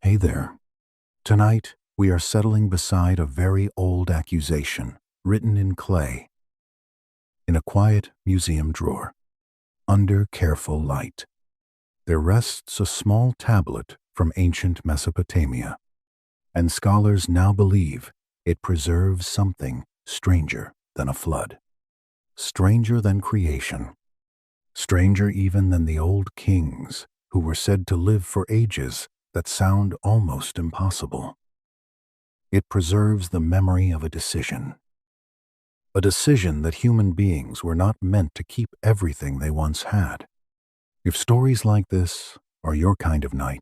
Hey there. Tonight, we are settling beside a very old accusation written in clay, in a quiet museum drawer, under careful light. There rests a small tablet from ancient Mesopotamia, and scholars now believe it preserves something stranger than a flood, stranger than creation, stranger even than the old kings who were said to live for ages that sound almost impossible. It preserves the memory of a decision that human beings were not meant to keep everything they once had. If stories like this are your kind of night,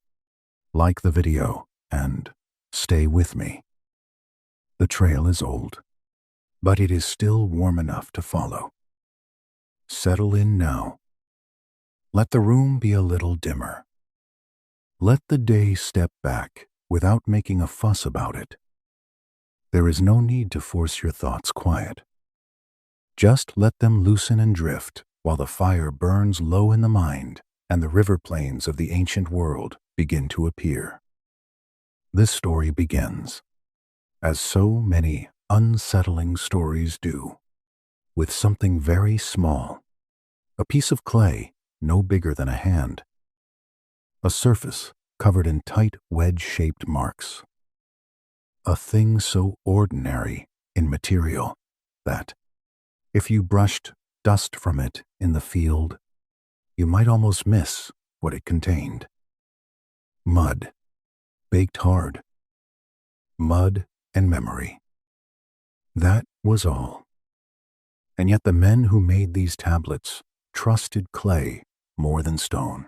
like the video and stay with me. The trail is old, but it is still warm enough to follow. Settle in now. Let the room be a little dimmer. Let the day step back without making a fuss about it. There is no need to force your thoughts quiet. Just let them loosen and drift while the fire burns low in the mind and the river plains of the ancient world begin to appear. This story begins, as so many unsettling stories do, with something very small, a piece of clay no bigger than a hand, a surface covered in tight wedge-shaped marks, a thing so ordinary in material that, if you brushed dust from it in the field, you might almost miss what it contained. Mud, baked hard. Mud and memory. That was all. And yet the men who made these tablets trusted clay more than stone,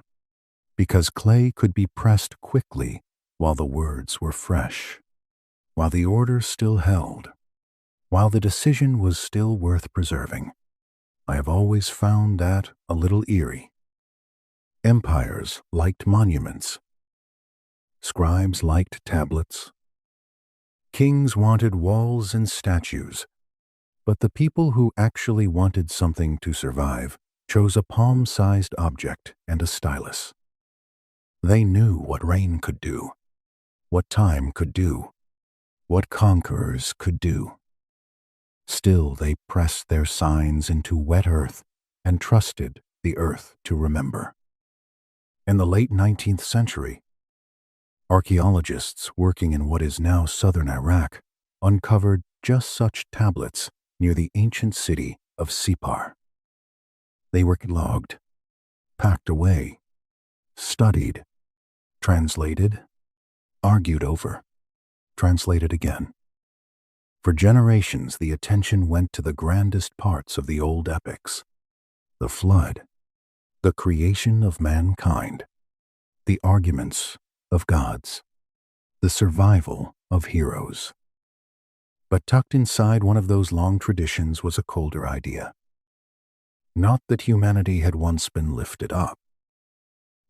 because clay could be pressed quickly while the words were fresh, while the order still held, while the decision was still worth preserving. I have always found that a little eerie. Empires liked monuments. Scribes liked tablets. Kings wanted walls and statues, but the people who actually wanted something to survive chose a palm-sized object and a stylus. They knew what rain could do, what time could do, what conquerors could do. Still they pressed their signs into wet earth and trusted the earth to remember. In the late 19th century, archaeologists working in what is now southern Iraq uncovered just such tablets near the ancient city of Separ. They were logged, packed away, studied, translated, argued over, translated again. For generations, the attention went to the grandest parts of the old epics: the flood, the creation of mankind, the arguments of gods, the survival of heroes. But tucked inside one of those long traditions was a colder idea. Not that humanity had once been lifted up.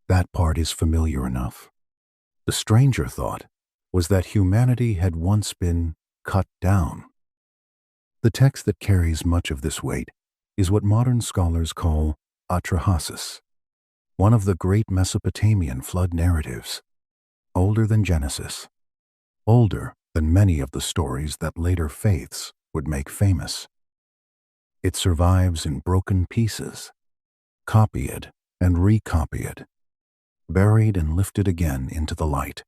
That part is familiar enough. The stranger thought was that humanity had once been cut down. The text that carries much of this weight is what modern scholars call Atrahasis, one of the great Mesopotamian flood narratives, older than Genesis, older than many of the stories that later faiths would make famous. It survives in broken pieces, copied and recopied, buried and lifted again into the light.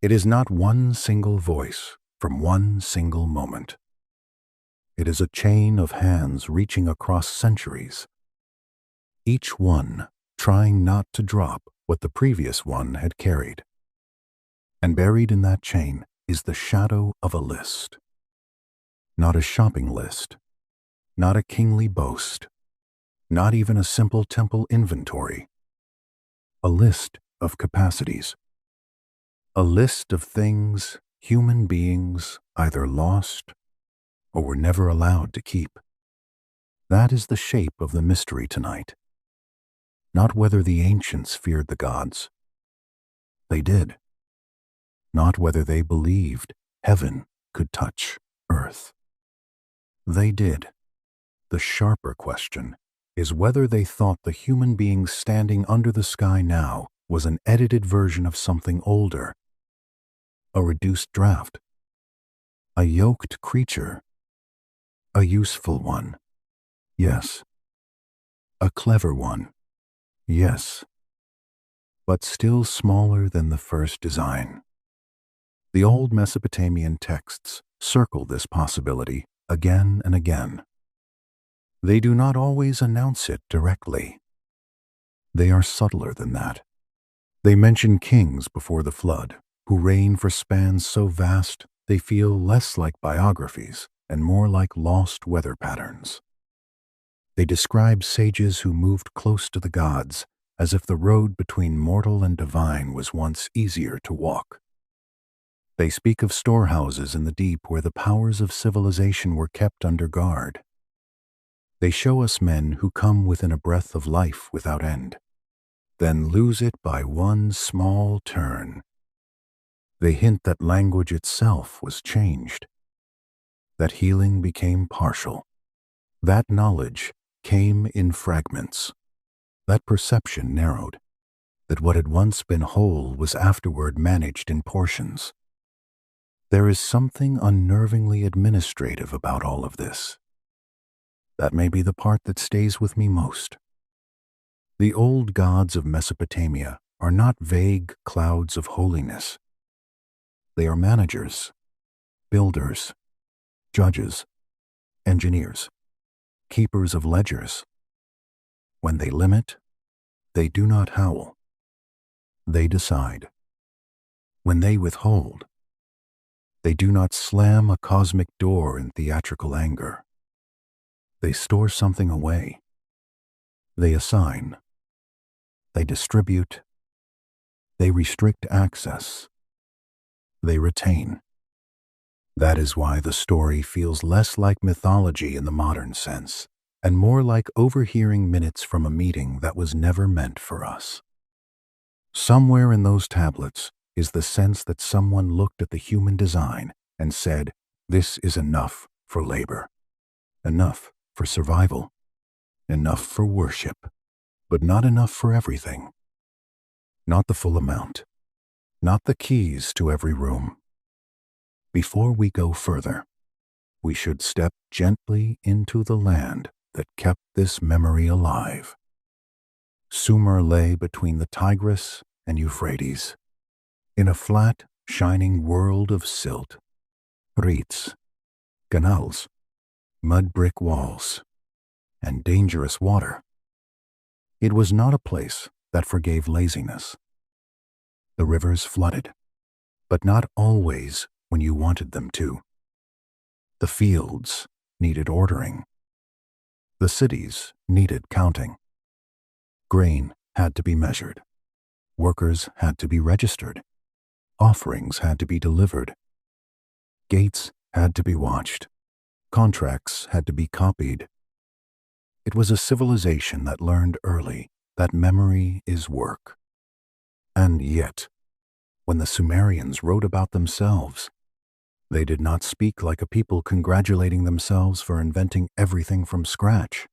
It is not one single voice from one single moment. It is a chain of hands reaching across centuries, each one trying not to drop what the previous one had carried. And buried in that chain is the shadow of a list. Not a shopping list, not a kingly boast, not even a simple temple inventory. A list of capacities. A list of things human beings either lost or were never allowed to keep. That is the shape of the mystery tonight. Not whether the ancients feared the gods. They did. Not whether they believed heaven could touch earth. They did. The sharper question is whether they thought the human being standing under the sky now was an edited version of something older a reduced draft, a yoked creature, a useful one, yes, a clever one, yes, but still smaller than the first design. The old Mesopotamian texts circle this possibility again and again. They do not always announce it directly. They are subtler than that. They mention kings before the flood, who reign for spans so vast they feel less like biographies and more like lost weather patterns. They describe sages who moved close to the gods, as if the road between mortal and divine was once easier to walk. They speak of storehouses in the deep where the powers of civilization were kept under guard. They show us men who come within a breath of life without end, then lose it by one small turn. They hint that language itself was changed, that healing became partial, that knowledge came in fragments, that perception narrowed, that what had once been whole was afterward managed in portions. There is something unnervingly administrative about all of this. That may be the part that stays with me most. The old gods of Mesopotamia are not vague clouds of holiness. They are managers, builders, judges, engineers, keepers of ledgers. When they limit, they do not howl. They decide. When they withhold, they do not slam a cosmic door in theatrical anger. They store something away. They assign. They distribute. They restrict access. They retain. That is why the story feels less like mythology in the modern sense, and more like overhearing minutes from a meeting that was never meant for us. Somewhere in those tablets is the sense that someone looked at the human design and said, "This is enough for labor, enough for survival, enough for worship, but not enough for everything. Not the full amount, not the keys to every room." Before we go further, we should step gently into the land that kept this memory alive. Sumer lay between the Tigris and Euphrates, in a flat, shining world of silt, reeds, canals, mud brick walls, and dangerous water. It was not a place that forgave laziness. The rivers flooded, but not always when you wanted them to. The fields needed ordering. The cities needed counting. Grain had to be measured. Workers had to be registered. Offerings had to be delivered. Gates had to be watched. Contracts had to be copied. It was a civilization that learned early that memory is work. And yet, when the Sumerians wrote about themselves, they did not speak like a people congratulating themselves for inventing everything from scratch.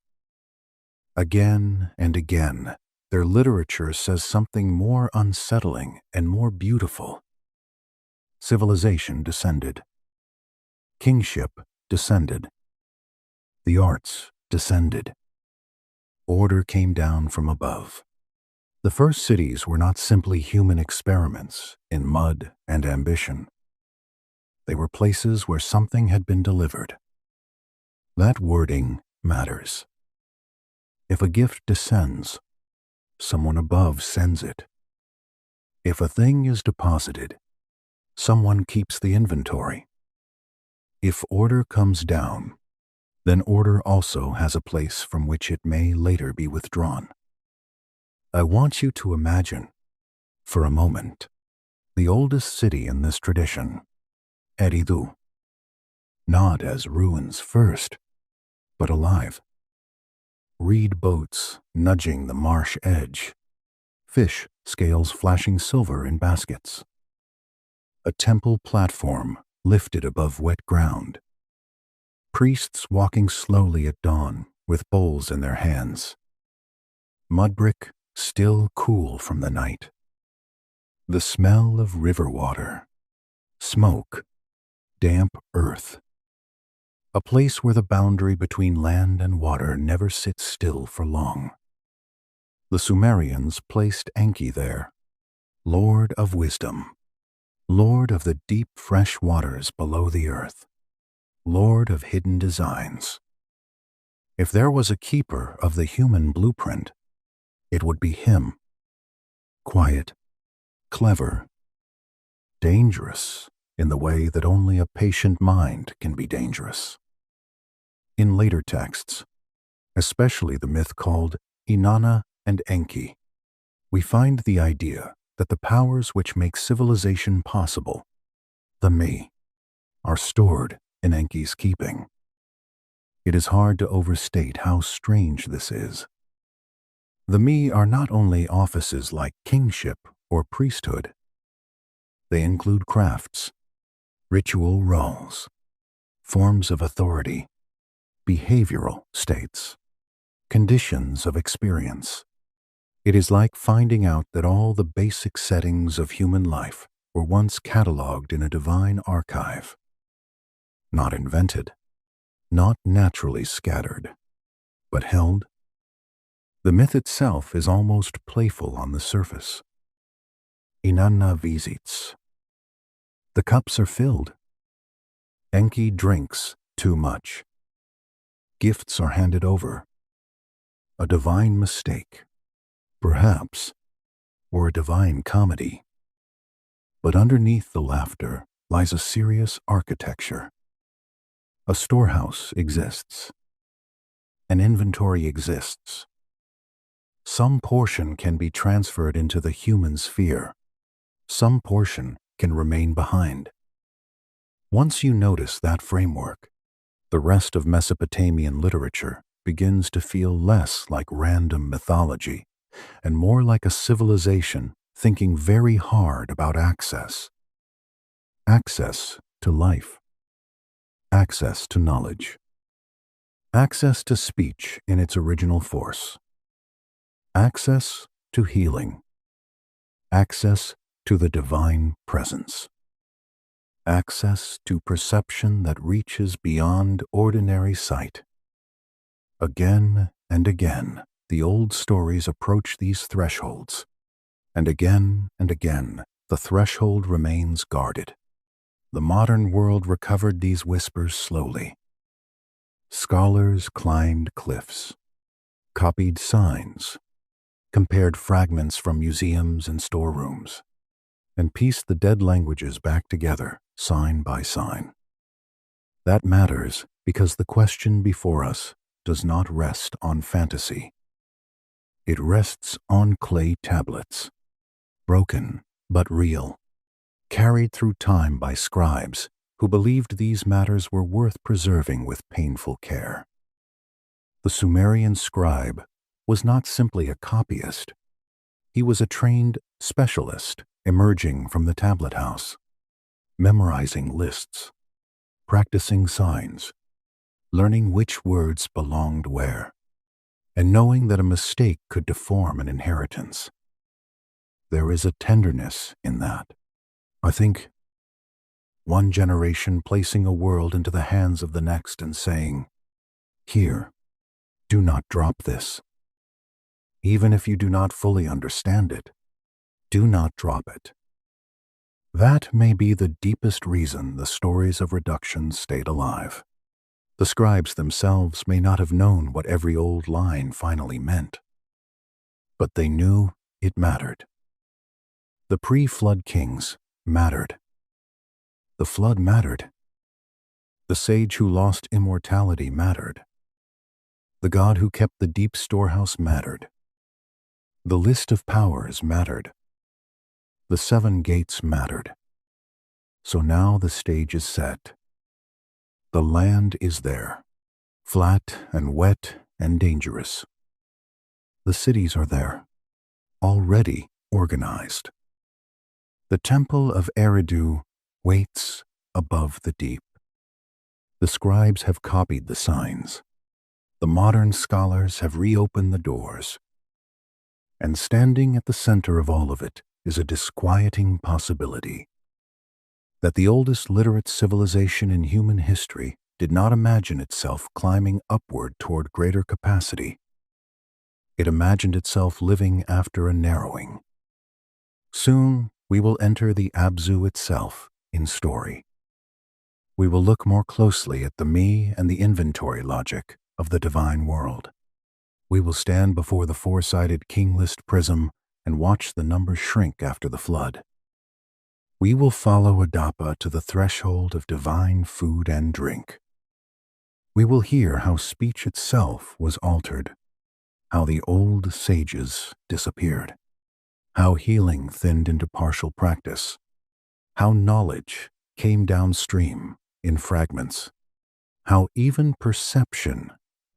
Again and again, their literature says something more unsettling and more beautiful. Civilization descended. Kingship descended. The arts descended. Order came down from above. The first cities were not simply human experiments in mud and ambition. They were places where something had been delivered. That wording matters. If a gift descends, someone above sends it. If a thing is deposited, someone keeps the inventory. If order comes down, then order also has a place from which it may later be withdrawn. I want you to imagine, for a moment, the oldest city in this tradition, Eridu, not as ruins first, but alive. Reed boats nudging the marsh edge, fish scales flashing silver in baskets. A temple platform lifted above wet ground. Priests walking slowly at dawn with bowls in their hands. Mud brick still cool from the night. The smell of river water, smoke, damp earth. A place where the boundary between land and water never sits still for long. The Sumerians placed Enki there, Lord of wisdom, Lord of the deep fresh waters below the earth, Lord of hidden designs. If there was a keeper of the human blueprint, it would be him. Quiet, clever, dangerous in the way that only a patient mind can be dangerous. In later texts, especially the myth called Inanna and Enki, we find the idea that the powers which make civilization possible, the me, are stored in Enki's keeping. It is hard to overstate how strange this is. The me are not only offices like kingship or priesthood. They include crafts, ritual roles, forms of authority, behavioral states, conditions of experience. It is like finding out that all the basic settings of human life were once catalogued in a divine archive. Not invented, not naturally scattered, but held. The myth itself is almost playful on the surface. Inanna visits. The cups are filled. Enki drinks too much. Gifts are handed over. A divine mistake, perhaps, or a divine comedy. But underneath the laughter lies a serious architecture. A storehouse exists. An inventory exists. Some portion can be transferred into the human sphere. Some portion can remain behind. Once you notice that framework, the rest of Mesopotamian literature begins to feel less like random mythology and more like a civilization thinking very hard about access. Access to life. Access to knowledge. Access to speech in its original force. Access to healing. Access to the divine presence. Access to perception that reaches beyond ordinary sight. Again and again, the old stories approach these thresholds, and again, the threshold remains guarded. The modern world recovered these whispers slowly. Scholars climbed cliffs, copied signs, compared fragments from museums and storerooms, and pieced the dead languages back together, sign by sign. That matters because the question before us does not rest on fantasy. It rests on clay tablets, broken but real, carried through time by scribes who believed these matters were worth preserving with painful care. The Sumerian scribe was not simply a copyist. He was a trained specialist emerging from the tablet house, memorizing lists, practicing signs, learning which words belonged where, and knowing that a mistake could deform an inheritance. There is a tenderness in that. I think one generation placing a world into the hands of the next and saying, "Here, do not drop this. Even if you do not fully understand it, do not drop it." That may be the deepest reason the stories of reduction stayed alive. The scribes themselves may not have known what every old line finally meant, but they knew it mattered. The pre-flood kings mattered. The flood mattered. The sage who lost immortality mattered. The god who kept the deep storehouse mattered. The list of powers mattered. The 7 gates mattered. So now the stage is set. The land is there, flat and wet and dangerous. The cities are there, already organized. The temple of Eridu waits above the deep. The scribes have copied the signs. The modern scholars have reopened the doors. And standing at the center of all of it is a disquieting possibility. that the oldest literate civilization in human history did not imagine itself climbing upward toward greater capacity. It imagined itself living after a narrowing. Soon we will enter the Abzu itself in story. We will look more closely at the me and the inventory logic of the divine world. We will stand before the four-sided king-list prism and watch the numbers shrink after the flood. We will follow Adapa to the threshold of divine food and drink. We will hear how speech itself was altered, how the old sages disappeared, how healing thinned into partial practice, how knowledge came downstream in fragments, how even perception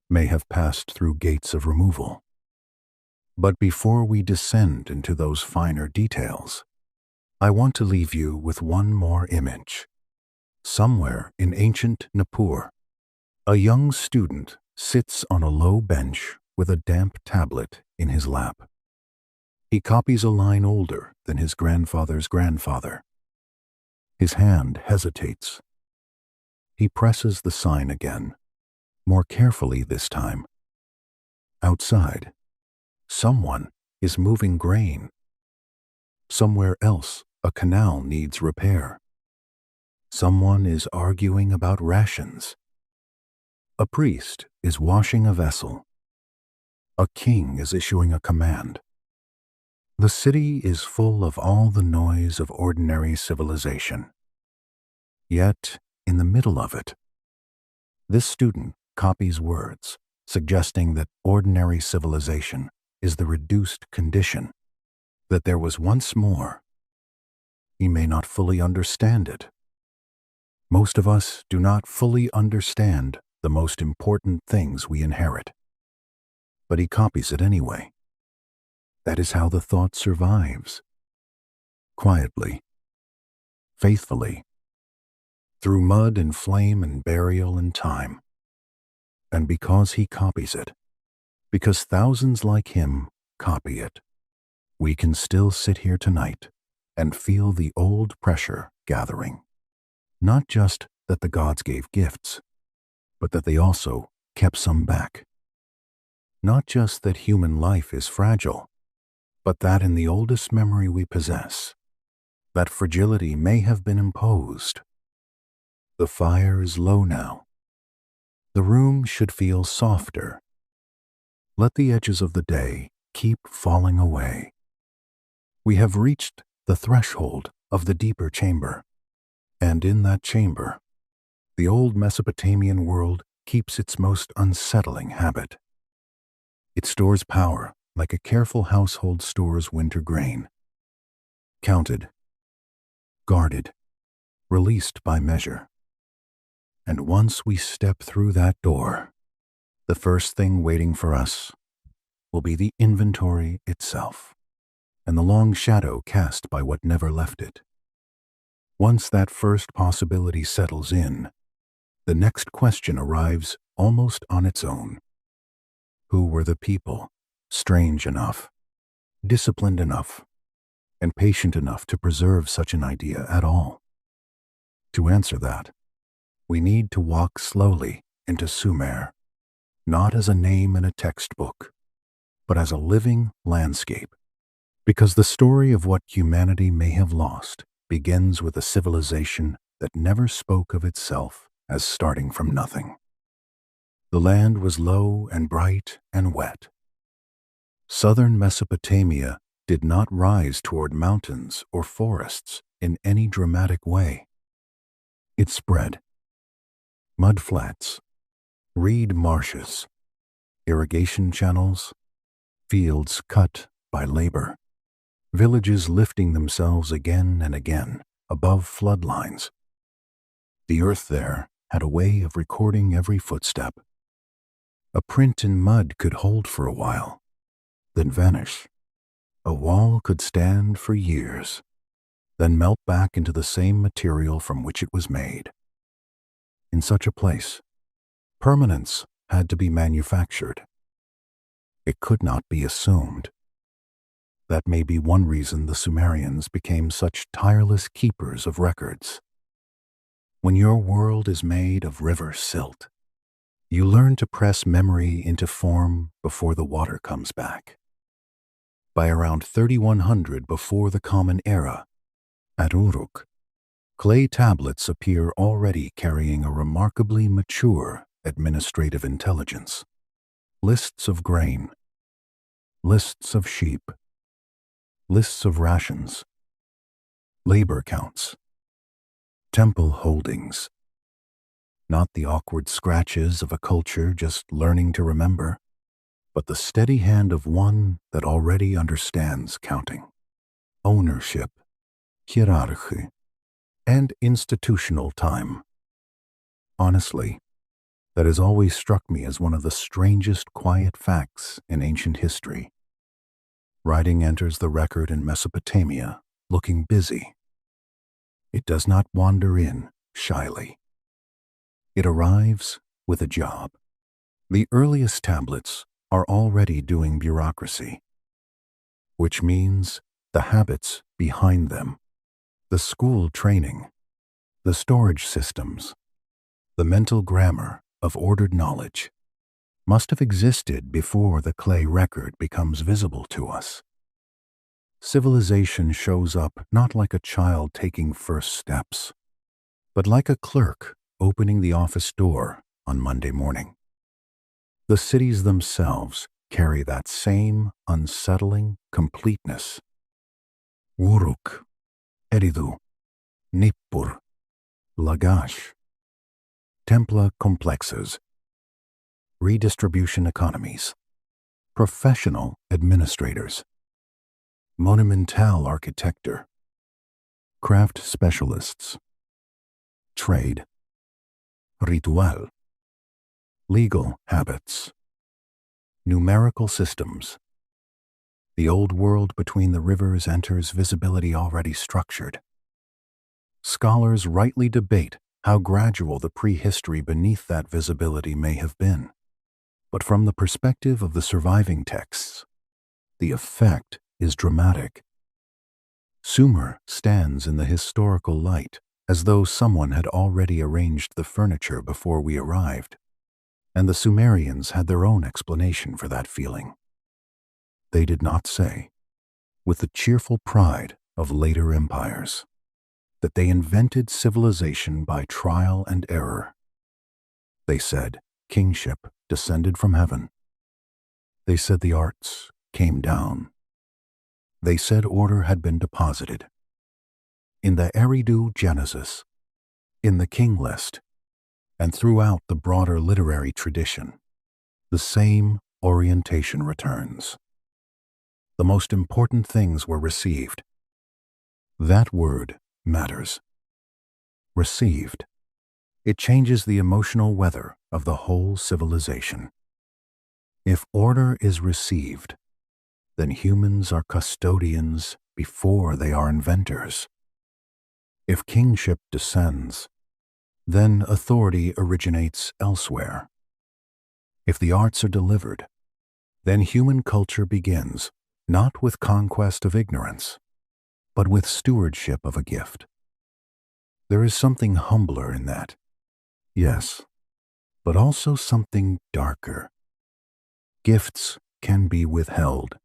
may have passed through gates of removal. But before we descend into those finer details, I want to leave you with one more image. Somewhere in ancient Nippur, a young student sits on a low bench with a damp tablet in his lap. He copies a line older than his grandfather's grandfather. His hand hesitates. He presses the sign again, more carefully this time. Outside, someone is moving grain. Somewhere else, a canal needs repair. Someone is arguing about rations. A priest is washing a vessel. A king is issuing a command. The city is full of all the noise of ordinary civilization. Yet, in the middle of it, this student copies words, suggesting that ordinary civilization is the reduced condition, that there was once more. He may not fully understand it. Most of us do not fully understand the most important things we inherit. But he copies it anyway. That is how the thought survives. Quietly, faithfully, through mud and flame and burial and time. And because he copies it, because thousands like him copy it, we can still sit here tonight and feel the old pressure gathering. Not just that the gods gave gifts, but that they also kept some back. Not just that human life is fragile, but that in the oldest memory we possess, that fragility may have been imposed. The fire is low now. The room should feel softer. Let the edges of the day keep falling away. We have reached the threshold of the deeper chamber, and in that chamber, the old Mesopotamian world keeps its most unsettling habit. It stores power like a careful household stores winter grain. Counted, guarded, released by measure. And once we step through that door, the first thing waiting for us will be the inventory itself, and the long shadow cast by what never left it. Once that first possibility settles in, the next question arrives almost on its own. Who were the people, strange enough, disciplined enough, and patient enough to preserve such an idea at all? To answer that, we need to walk slowly into Sumer, not as a name in a textbook, but as a living landscape, because the story of what humanity may have lost begins with a civilization that never spoke of itself as starting from nothing. The land was low and bright and wet. Southern Mesopotamia did not rise toward mountains or forests in any dramatic way. It spread. Mud flats, reed marshes, irrigation channels, fields cut by labor, villages lifting themselves again and again above flood lines. The earth there had a way of recording every footstep. A print in mud could hold for a while, then vanish. A wall could stand for years, then melt back into the same material from which it was made. In such a place, permanence had to be manufactured. It could not be assumed. That may be one reason the Sumerians became such tireless keepers of records. When your world is made of river silt, you learn to press memory into form before the water comes back. By around 3100 before the Common Era, at Uruk, clay tablets appear already carrying a remarkably mature administrative intelligence. Lists of grain, lists of sheep, lists of rations, labor counts, temple holdings. Not the awkward scratches of a culture just learning to remember, but the steady hand of one that already understands counting. Ownership, hierarchy, and institutional time. Honestly, that has always struck me as one of the strangest quiet facts in ancient history. Writing enters the record in Mesopotamia, looking busy. It does not wander in shyly. It arrives with a job. The earliest tablets are already doing bureaucracy, which means the habits behind them, the school training, the storage systems, the mental grammar of ordered knowledge must have existed before the clay record becomes visible to us. Civilization shows up not like a child taking first steps, but like a clerk opening the office door on Monday morning. The cities themselves carry that same unsettling completeness. Uruk, Eridu, Nippur, Lagash, Templa complexes, redistribution economies, professional administrators, monumental architecture, craft specialists, trade, ritual, legal habits, numerical systems. The old world between the rivers enters visibility already structured. Scholars rightly debate how gradual the prehistory beneath that visibility may have been. But from the perspective of the surviving texts, the effect is dramatic. Sumer stands in the historical light as though someone had already arranged the furniture before we arrived, and the Sumerians had their own explanation for that feeling. They did not say, with the cheerful pride of later empires, that they invented civilization by trial and error. They said kingship descended from heaven. They said the arts came down. They said order had been deposited. In the Eridu Genesis, in the King List, and throughout the broader literary tradition, the same orientation returns. The most important things were received. That word matters. Received. It changes the emotional weather of the whole civilization. If order is received, then humans are custodians before they are inventors. If kingship descends, then authority originates elsewhere. If the arts are delivered, then human culture begins, not with conquest of ignorance, but with stewardship of a gift. There is something humbler in that, yes, but also something darker. Gifts can be withheld.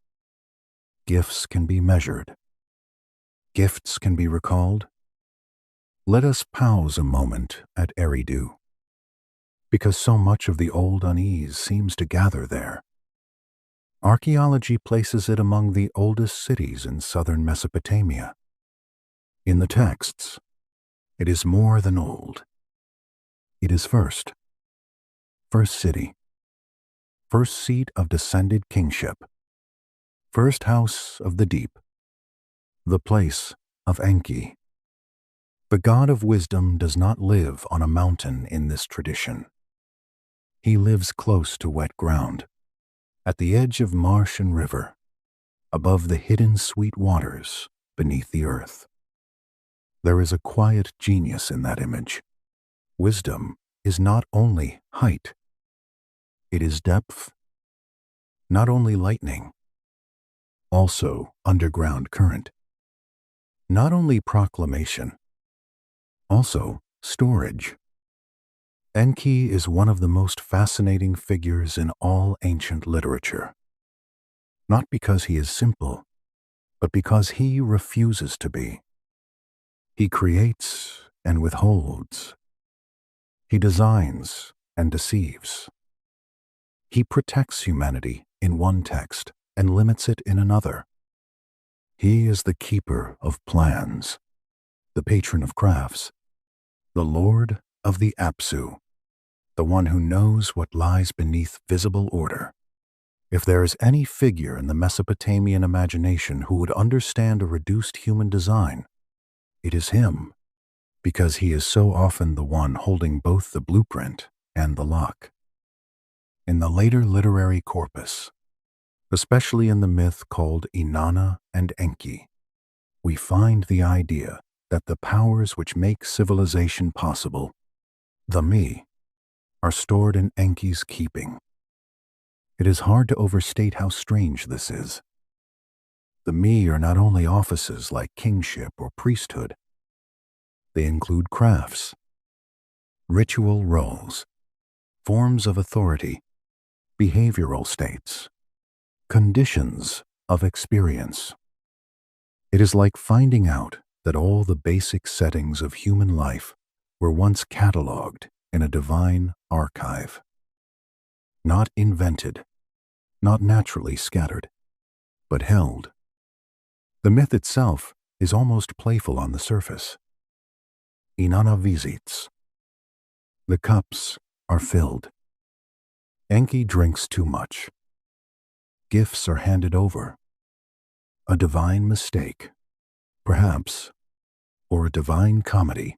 Gifts can be measured. Gifts can be recalled. Let us pause a moment at Eridu, because so much of the old unease seems to gather there. Archaeology places it among the oldest cities in southern Mesopotamia. In the texts, it is more than old. It is first city, first seat of descended kingship, first house of the deep, the place of Enki. The god of wisdom does not live on a mountain in this tradition. He lives close to wet ground, at the edge of marsh and river, above the hidden sweet waters beneath the earth. There is a quiet genius in that image. Wisdom is not only height, it is depth, not only lightning, also underground current, not only proclamation, also Storage. Enki is one of the most fascinating figures in all ancient literature. Not because he is simple, but because he refuses to be. He creates and withholds. He designs and deceives. He protects humanity in one text and limits it in another. He is the keeper of plans, the patron of crafts, the lord of the Apsu, the one who knows what lies beneath visible order. If there is any figure in the Mesopotamian imagination who would understand a reduced human design, it is him, because he is so often the one holding both the blueprint and the lock. In the later literary corpus, especially in the myth called Inanna and Enki, we find the idea that the powers which make civilization possible, the me, are stored in Enki's keeping. It is hard to overstate how strange this is. The me are not only offices like kingship or priesthood. They include crafts, ritual roles, forms of authority, behavioral states, conditions of experience. It is like finding out that all the basic settings of human life were once cataloged in a divine archive. Not invented, not naturally scattered, but held. The myth itself is almost playful on the surface. Inanna visits. The cups are filled. Enki drinks too much. Gifts are handed over. A divine mistake, perhaps, or a divine comedy.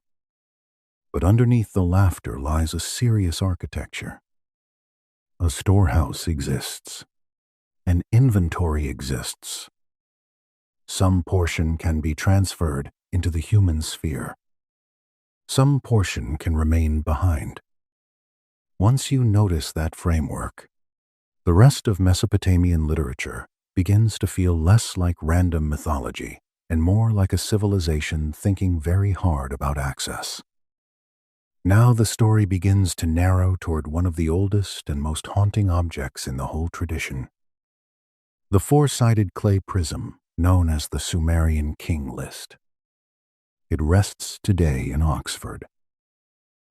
But underneath the laughter lies a serious architecture. A storehouse exists. An inventory exists. Some portion can be transferred into the human sphere. Some portion can remain behind. Once you notice that framework, the rest of Mesopotamian literature begins to feel less like random mythology and more like a civilization thinking very hard about access. Now the story begins to narrow toward one of the oldest and most haunting objects in the whole tradition. The four-sided clay prism known as the Sumerian king list. It rests today in Oxford,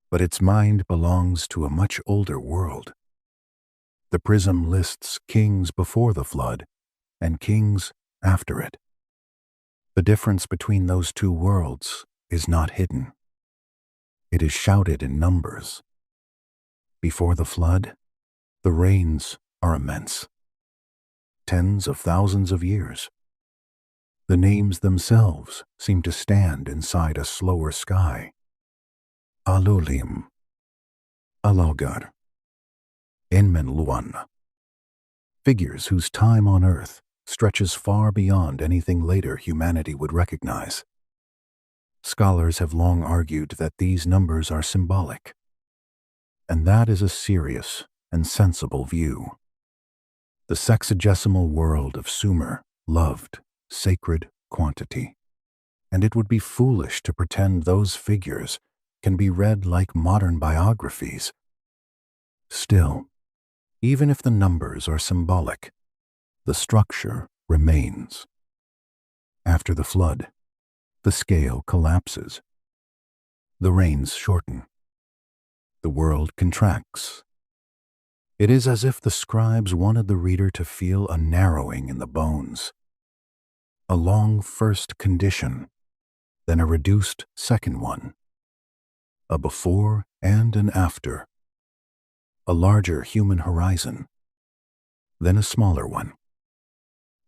but its mind belongs to a much older world. The prism lists kings before the flood and kings after it. The difference between those two worlds is not hidden. It is shouted in numbers. Before the flood, the reigns are immense. Tens of thousands of years. The names themselves seem to stand inside a slower sky. Alulim, Alogar, Enmenluan. Figures whose time on Earth stretches far beyond anything later humanity would recognize. Scholars have long argued that these numbers are symbolic, and that is a serious and sensible view. The sexagesimal world of Sumer loved sacred quantity, and it would be foolish to pretend those figures can be read like modern biographies. Still, even if the numbers are symbolic, the structure remains. After the flood, the scale collapses. The reigns shorten. The world contracts. It is as if the scribes wanted the reader to feel a narrowing in the bones. A long first condition, then a reduced second one. A before and an after. A larger human horizon, then a smaller one.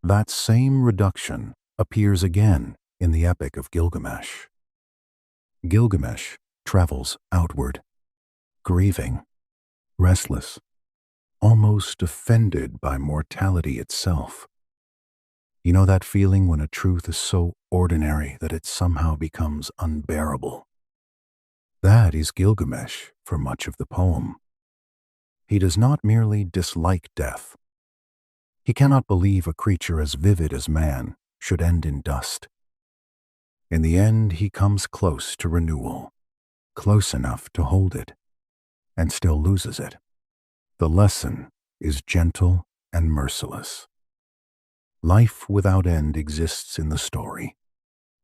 That same reduction appears again in the epic of Gilgamesh. Gilgamesh travels outward, grieving, restless, almost offended by mortality itself. You know that feeling when a truth is so ordinary that it somehow becomes unbearable? That is Gilgamesh for much of the poem. He does not merely dislike death. He cannot believe a creature as vivid as man should end in dust. In the end, he comes close to renewal, close enough to hold it, and still loses it. The lesson is gentle and merciless. Life without end exists in the story,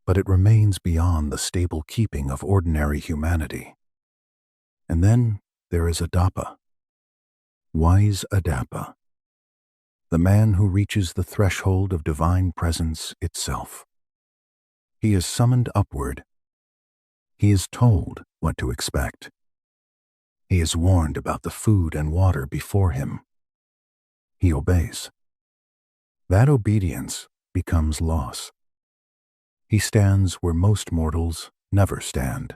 but it remains beyond the stable keeping of ordinary humanity. And then there is Adapa, wise Adapa, the man who reaches the threshold of divine presence itself. He is summoned upward. He is told what to expect. He is warned about the food and water before him. He obeys. That obedience becomes loss. He stands where most mortals never stand,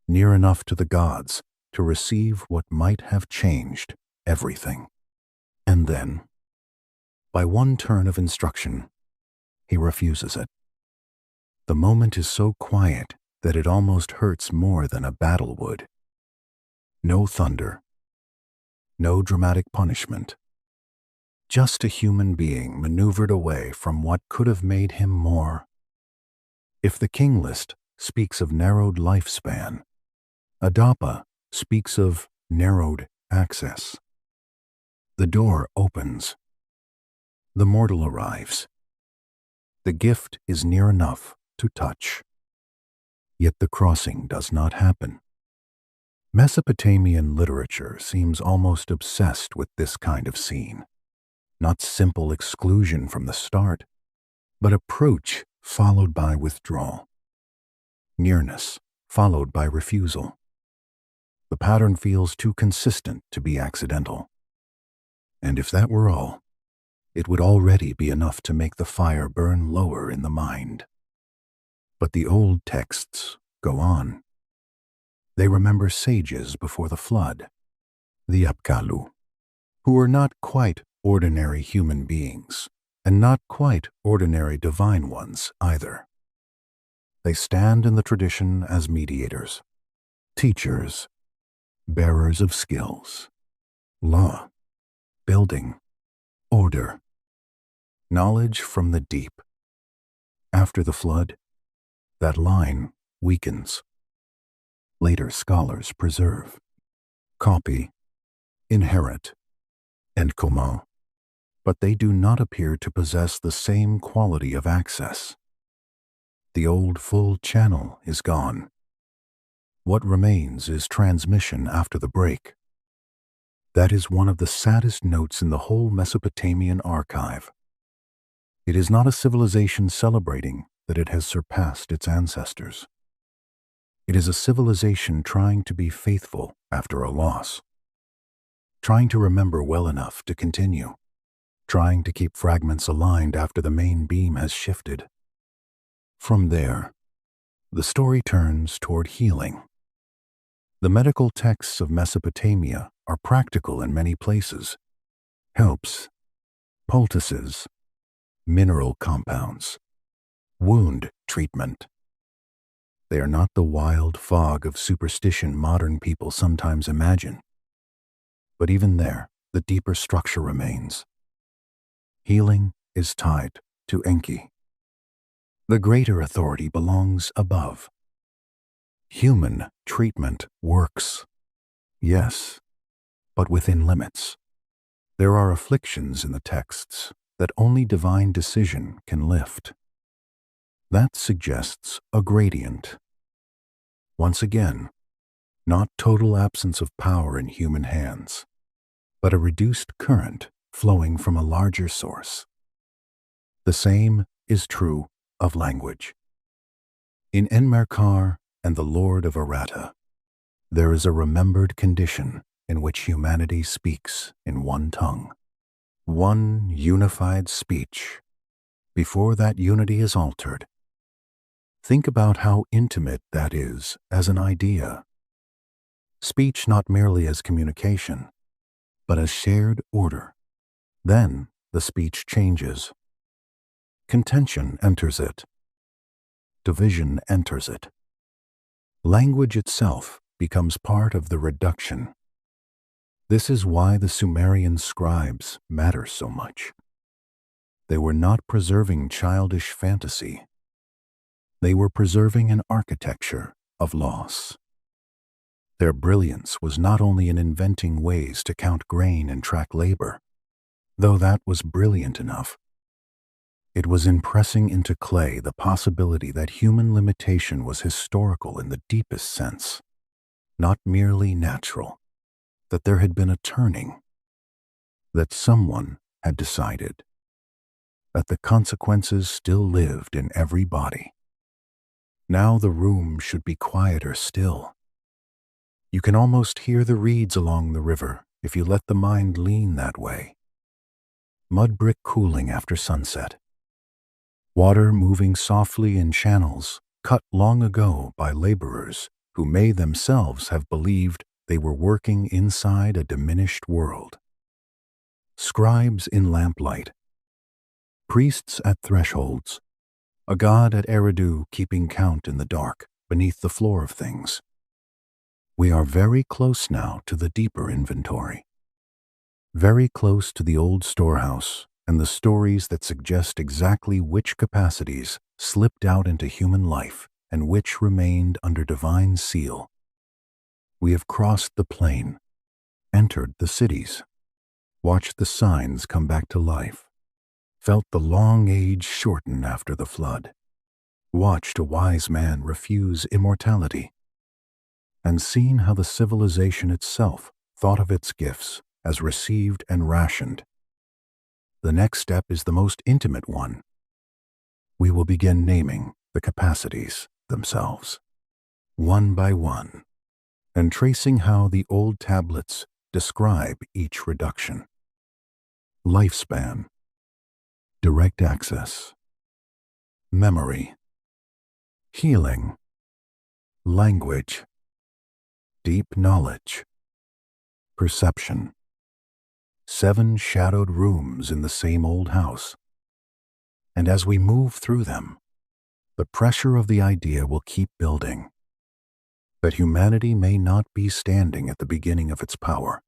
near enough to the gods to receive what might have changed everything. And then, by one turn of instruction, he refuses it. The moment is so quiet that it almost hurts more than a battle would. No thunder, no dramatic punishment. Just a human being maneuvered away from what could have made him more. If the king list speaks of narrowed lifespan, Adapa speaks of narrowed access. The door opens. The mortal arrives. The gift is near enough to touch. Yet the crossing does not happen. Mesopotamian literature seems almost obsessed with this kind of scene. Not simple exclusion from the start, but approach followed by withdrawal. Nearness followed by refusal. The pattern feels too consistent to be accidental. And if that were all, it would already be enough to make the fire burn lower in the mind. But the old texts go on. They remember sages before the flood, the Apkallu, who were not quite ordinary human beings, and not quite ordinary divine ones either. They stand in the tradition as mediators, teachers, bearers of skills, law, building, order, knowledge from the deep. After the flood, that line weakens. Later scholars preserve, copy, inherit, and comment, but they do not appear to possess the same quality of access. The old full channel is gone. What remains is transmission after the break. That is one of the saddest notes in the whole Mesopotamian archive. It is not a civilization celebrating that it has surpassed its ancestors. It is a civilization trying to be faithful after a loss, trying to remember well enough to continue, trying to keep fragments aligned after the main beam has shifted. From there, the story turns toward healing. The medical texts of Mesopotamia are practical in many places. Helps, poultices, mineral compounds, wound treatment. They are not the wild fog of superstition modern people sometimes imagine. But even there, the deeper structure remains. Healing is tied to Enki. The greater authority belongs above. Human treatment works, yes, but within limits. There are afflictions in the texts that only divine decision can lift. That suggests a gradient. Once again, not total absence of power in human hands, but a reduced current flowing from a larger source. The same is true of language. In Enmerkar and the Lord of Arata, there is a remembered condition in which humanity speaks in one tongue, one unified speech. Before that unity is altered, think about how intimate that is as an idea. Speech not merely as communication, but as shared order. Then the speech changes. Contention enters it. Division enters it. Language itself becomes part of the reduction. This is why the Sumerian scribes matter so much. They were not preserving childish fantasy. They were preserving an architecture of loss. Their brilliance was not only in inventing ways to count grain and track labor, though that was brilliant enough. It was in pressing into clay the possibility that human limitation was historical in the deepest sense, not merely natural, that there had been a turning, that someone had decided, that the consequences still lived in every body. Now the room should be quieter still. You can almost hear the reeds along the river if you let the mind lean that way. Mud brick cooling after sunset. Water moving softly in channels cut long ago by laborers who may themselves have believed they were working inside a diminished world. Scribes in lamplight. Priests at thresholds. A god at Eridu keeping count in the dark beneath the floor of things. We are very close now to the deeper inventory. Very close to the old storehouse and the stories that suggest exactly which capacities slipped out into human life and which remained under divine seal. We have crossed the plain, entered the cities, watched the signs come back to life, felt the long age shorten after the flood, watched a wise man refuse immortality, and seen how the civilization itself thought of its gifts as received and rationed. The next step is the most intimate one. We will begin naming the capacities themselves, one by one, and tracing how the old tablets describe each reduction. Lifespan, direct access, memory, healing, language, deep knowledge, perception. 7 shadowed rooms in the same old house. And as we move through them, the pressure of the idea will keep building, that humanity may not be standing at the beginning of its power,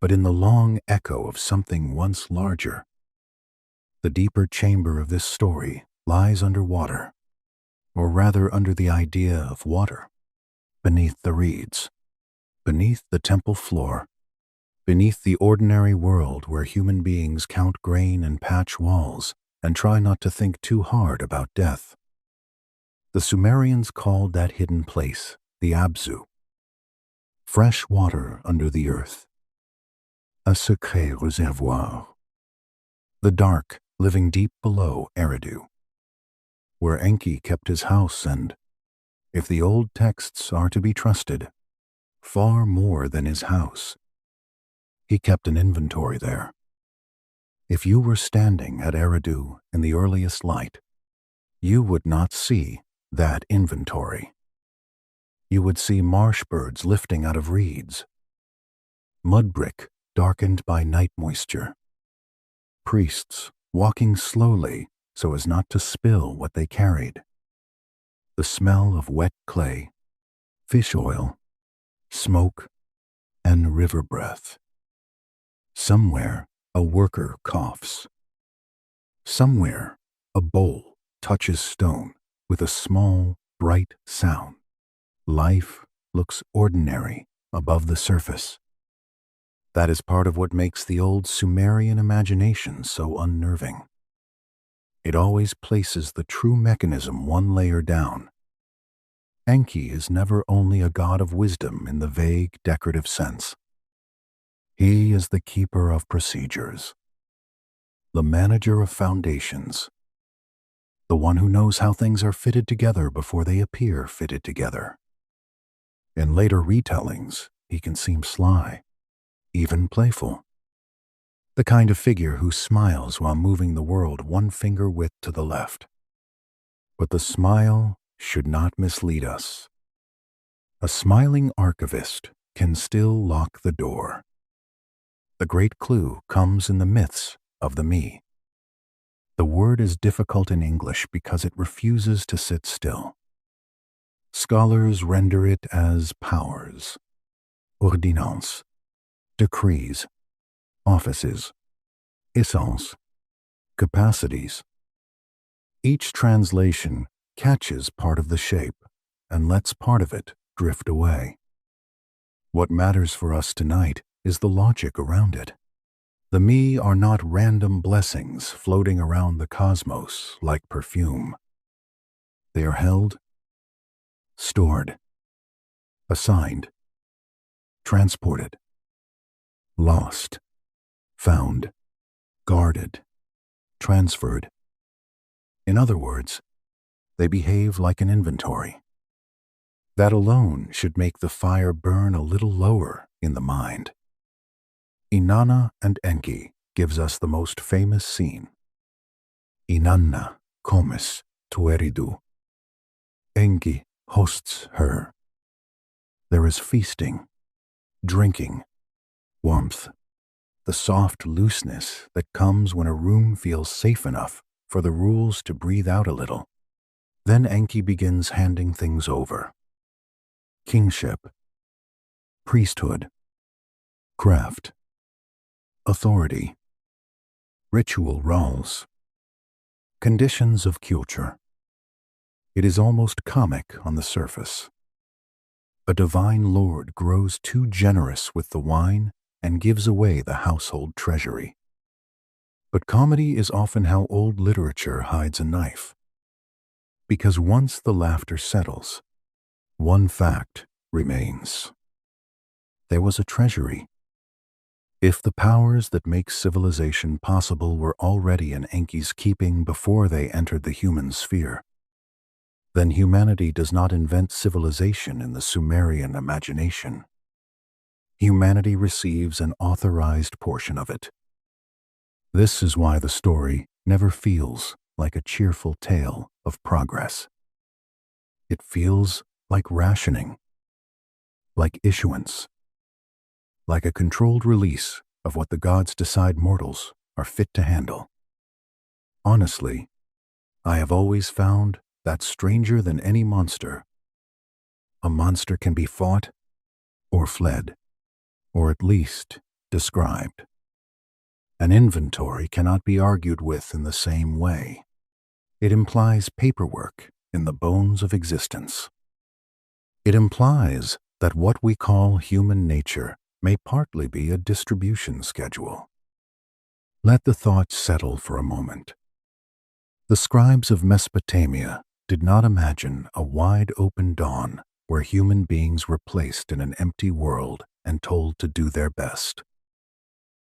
but in the long echo of something once larger. The deeper chamber of this story lies under water, or rather under the idea of water, beneath the reeds, beneath the temple floor, beneath the ordinary world where human beings count grain and patch walls and try not to think too hard about death. The Sumerians called that hidden place the Abzu. Fresh water under the earth. A secret reservoir. The dark living deep below Eridu, where Enki kept his house and, if the old texts are to be trusted, far more than his house. He kept an inventory there. If you were standing at Eridu in the earliest light, you would not see that inventory. You would see marsh birds lifting out of reeds, mud brick darkened by night moisture, priests walking slowly so as not to spill what they carried, the smell of wet clay, fish oil, smoke, and river breath. Somewhere, a worker coughs. Somewhere, a bowl touches stone with a small, bright sound. Life looks ordinary above the surface. That is part of what makes the old Sumerian imagination so unnerving. It always places the true mechanism one layer down. Enki is never only a god of wisdom in the vague, decorative sense. He is the keeper of procedures, the manager of foundations, the one who knows how things are fitted together before they appear fitted together. In later retellings, he can seem sly, even playful, the kind of figure who smiles while moving the world one finger width to the left. But the smile should not mislead us. A smiling archivist can still lock the door. The great clue comes in the myths of the me. The word is difficult in English because it refuses to sit still. Scholars render it as powers, ordonnance, decrees, offices, essence, capacities. Each translation catches part of the shape and lets part of it drift away. What matters for us tonight is the logic around it. The me are not random blessings floating around the cosmos like perfume. They are held, stored, assigned, transported, lost, found, guarded, transferred. In other words, they behave like an inventory. That alone should make the fire burn a little lower in the mind. Inanna and Enki gives us the most famous scene. Inanna comes tueridu. Enki hosts her. There is feasting, drinking, warmth, the soft looseness that comes when a room feels safe enough for the rules to breathe out a little. Then Enki begins handing things over. Kingship, priesthood, craft, authority, ritual roles, conditions of culture. It is almost comic on the surface. A divine lord grows too generous with the wine and gives away the household treasury. But comedy is often how old literature hides a knife. Because once the laughter settles, one fact remains. There was a treasury. If the powers that make civilization possible were already in Enki's keeping before they entered the human sphere, then humanity does not invent civilization in the Sumerian imagination. Humanity receives an authorized portion of it. This is why the story never feels like a cheerful tale of progress. It feels like rationing, like issuance, like a controlled release of what the gods decide mortals are fit to handle. Honestly, I have always found that stranger than any monster. A monster can be fought or fled, or at least described. An inventory cannot be argued with in the same way. It implies paperwork in the bones of existence. It implies that what we call human nature may partly be a distribution schedule. Let the thought settle for a moment. The scribes of Mesopotamia did not imagine a wide-open dawn where human beings were placed in an empty world and told to do their best.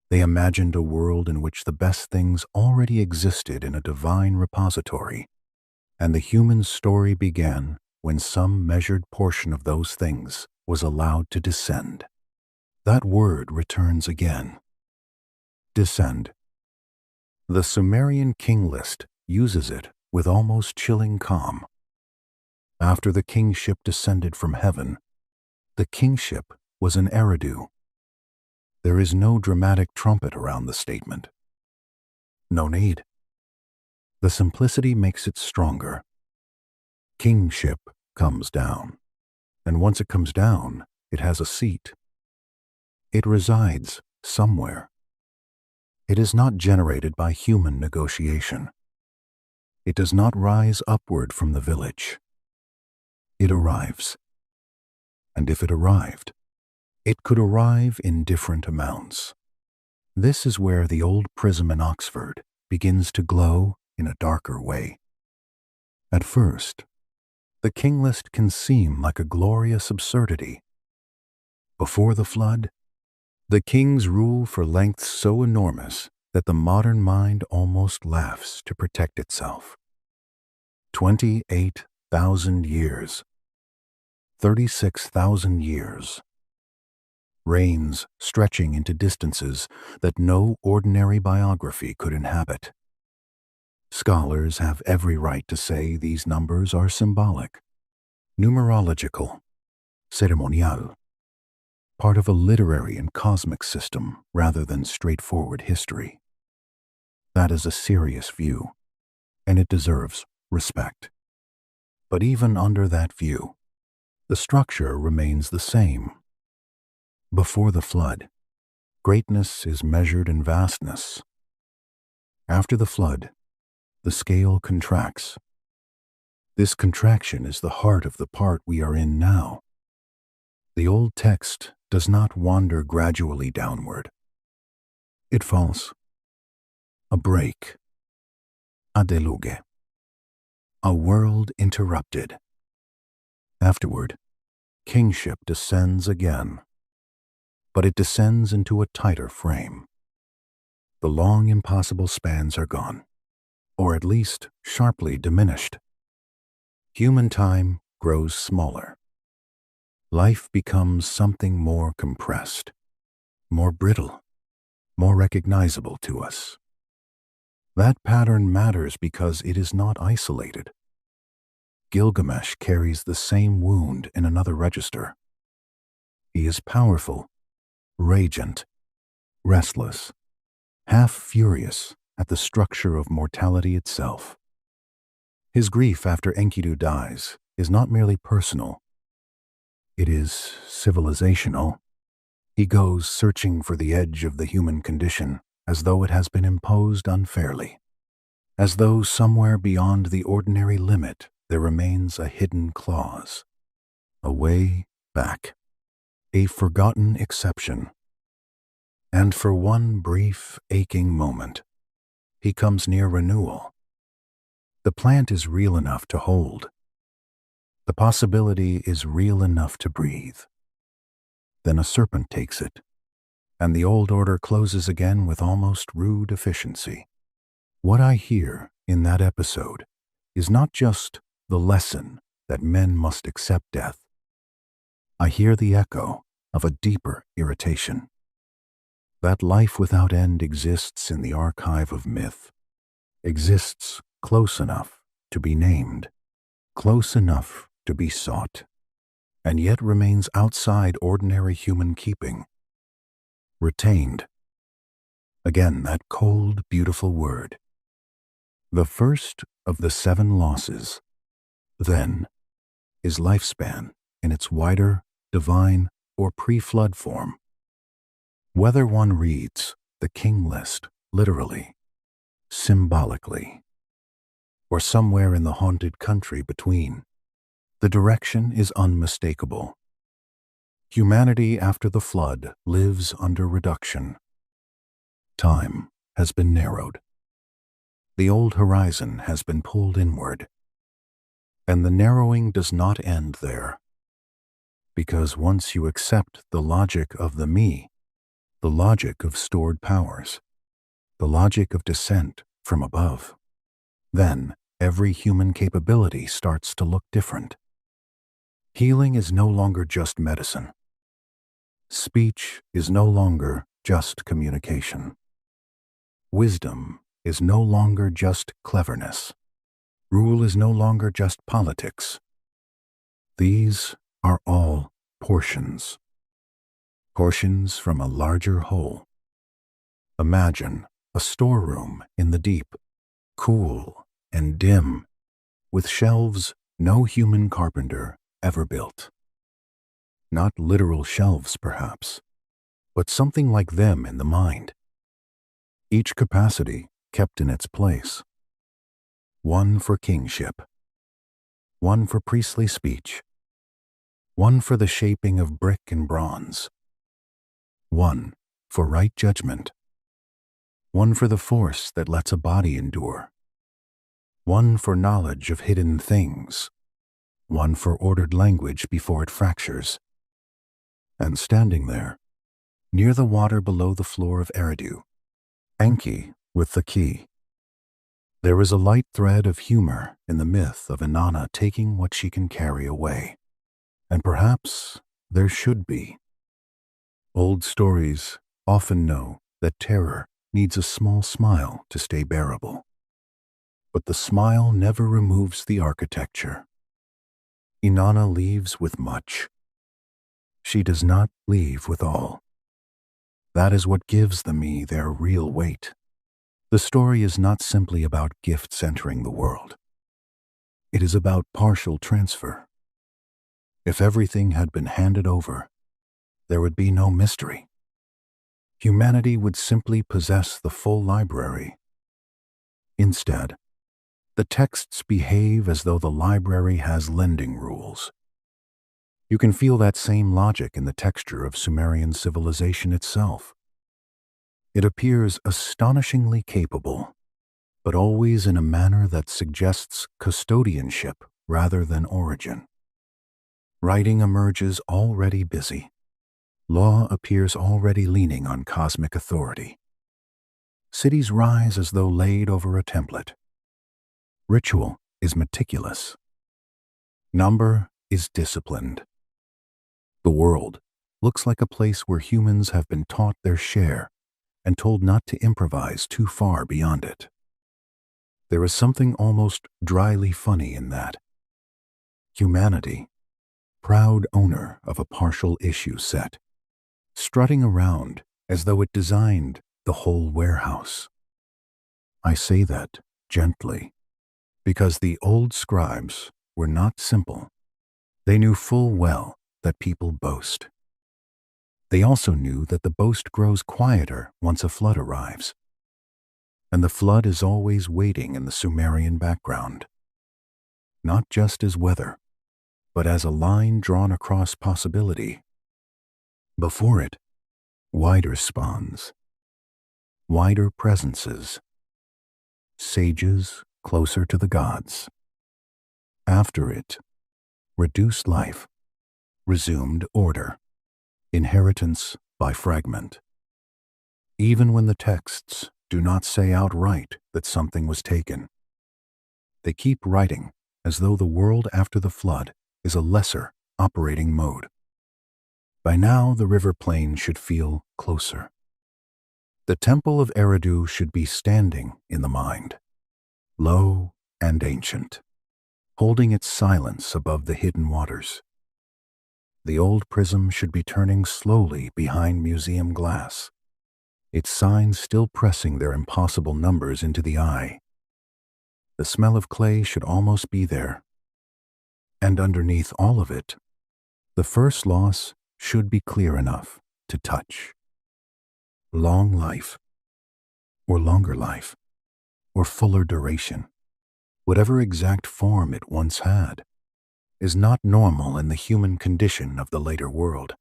They imagined a world in which the best things already existed in a divine repository, and the human story began when some measured portion of those things was allowed to descend. That word returns again. Descend. The Sumerian king list uses it with almost chilling calm. After the kingship descended from heaven, the kingship was an residue. There is no dramatic trumpet around the statement. No need. The simplicity makes it stronger. Kingship comes down, and once it comes down, it has a seat. It resides somewhere. It is not generated by human negotiation. It does not rise upward from the village. It arrives. And if it arrived, it could arrive in different amounts. This is where the old prism in Oxford begins to glow in a darker way. At first, the king list can seem like a glorious absurdity. Before the flood, the kings rule for lengths so enormous that the modern mind almost laughs to protect itself. 28,000 years. 36,000 years. Reigns stretching into distances that no ordinary biography could inhabit. Scholars have every right to say these numbers are symbolic, numerological, ceremonial, part of a literary and cosmic system rather than straightforward history. That is a serious view, and it deserves respect. But even under that view, the structure remains the same. Before the flood, greatness is measured in vastness. After the flood, the scale contracts. This contraction is the heart of the part we are in now. The old text does not wander gradually downward. It falls. A break. A deluge. A world interrupted. Afterward, kingship descends again, but it descends into a tighter frame. The long impossible spans are gone, or at least sharply diminished. Human time grows smaller. Life becomes something more compressed, more brittle, more recognizable to us. That pattern matters because it is not isolated. Gilgamesh carries the same wound in another register. He is powerful, radiant, restless, half furious at the structure of mortality itself. His grief after Enkidu dies is not merely personal. It is civilizational. He goes searching for the edge of the human condition as though it has been imposed unfairly, as though somewhere beyond the ordinary limit there remains a hidden clause, a way back, a forgotten exception. And for one brief, aching moment, he comes near renewal. The plant is real enough to hold. The possibility is real enough to breathe. Then a serpent takes it, and the old order closes again with almost rude efficiency. What I hear in that episode is not just the lesson that men must accept death. I hear the echo of a deeper irritation. That life without end exists in the archive of myth, exists close enough to be named, close enough to be sought, and yet remains outside ordinary human keeping. Retained. Again, that cold, beautiful word. The first of the 7 losses, then, is lifespan in its wider, divine, or pre-flood form. Whether one reads the king list literally, symbolically, or somewhere in the haunted country between, the direction is unmistakable. Humanity after the flood lives under reduction. Time has been narrowed. The old horizon has been pulled inward. And the narrowing does not end there. Because once you accept the logic of the me, the logic of stored powers, the logic of descent from above, then every human capability starts to look different. Healing is no longer just medicine. Speech is no longer just communication. Wisdom is no longer just cleverness. Rule is no longer just politics. These are all portions. Portions from a larger whole. Imagine a storeroom in the deep, cool and dim, with shelves no human carpenter ever built. Not literal shelves, perhaps, but something like them in the mind. Each capacity kept in its place. One for kingship, one for priestly speech, one for the shaping of brick and bronze, one for right judgment, one for the force that lets a body endure, one for knowledge of hidden things, one for ordered language before it fractures. And standing there, near the water below the floor of Eridu, Enki with the key. There is a light thread of humor in the myth of Inanna taking what she can carry away. And perhaps there should be. Old stories often know that terror needs a small smile to stay bearable. But the smile never removes the architecture. Inanna leaves with much. She does not leave with all. That is what gives the me their real weight. The story is not simply about gifts entering the world. It is about partial transfer. If everything had been handed over, there would be no mystery. Humanity would simply possess the full library. Instead, the texts behave as though the library has lending rules. You can feel that same logic in the texture of Sumerian civilization itself. It appears astonishingly capable, but always in a manner that suggests custodianship rather than origin. Writing emerges already busy. Law appears already leaning on cosmic authority. Cities rise as though laid over a template. Ritual is meticulous. Number is disciplined. The world looks like a place where humans have been taught their share and told not to improvise too far beyond it. There is something almost dryly funny in that. Humanity, proud owner of a partial issue set, strutting around as though it designed the whole warehouse. I say that gently, because the old scribes were not simple. They knew full well that people boast. They also knew that the boast grows quieter once a flood arrives. And the flood is always waiting in the Sumerian background, not just as weather, but as a line drawn across possibility. Before it, wider spawns, wider presences, sages closer to the gods. After it, reduced life, resumed order, inheritance by fragment. Even when the texts do not say outright that something was taken, they keep writing as though the world after the flood is a lesser operating mode. By now, the river plain should feel closer. The temple of Eridu should be standing in the mind, low and ancient, holding its silence above the hidden waters. The old prism should be turning slowly behind museum glass, its signs still pressing their impossible numbers into the eye. The smell of clay should almost be there. And underneath all of it, the first loss should be clear enough to touch. Long life, or longer life, or fuller duration, whatever exact form it once had, is not normal in the human condition of the later world.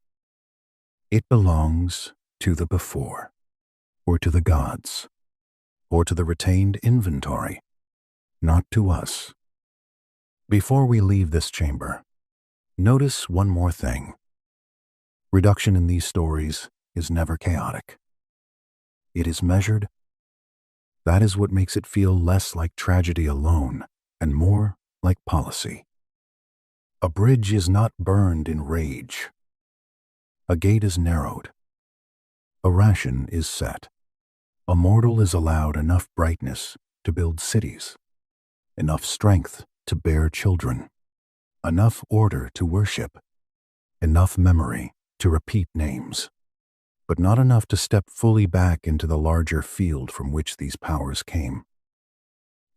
It belongs to the before, or to the gods, or to the retained inventory, not to us. Before we leave this chamber, notice one more thing. Reduction in these stories is never chaotic. It is measured. That is what makes it feel less like tragedy alone and more like policy. A bridge is not burned in rage. A gate is narrowed. A ration is set. A mortal is allowed enough brightness to build cities, enough strength to bear children, enough order to worship, enough memory to repeat names, but not enough to step fully back into the larger field from which these powers came.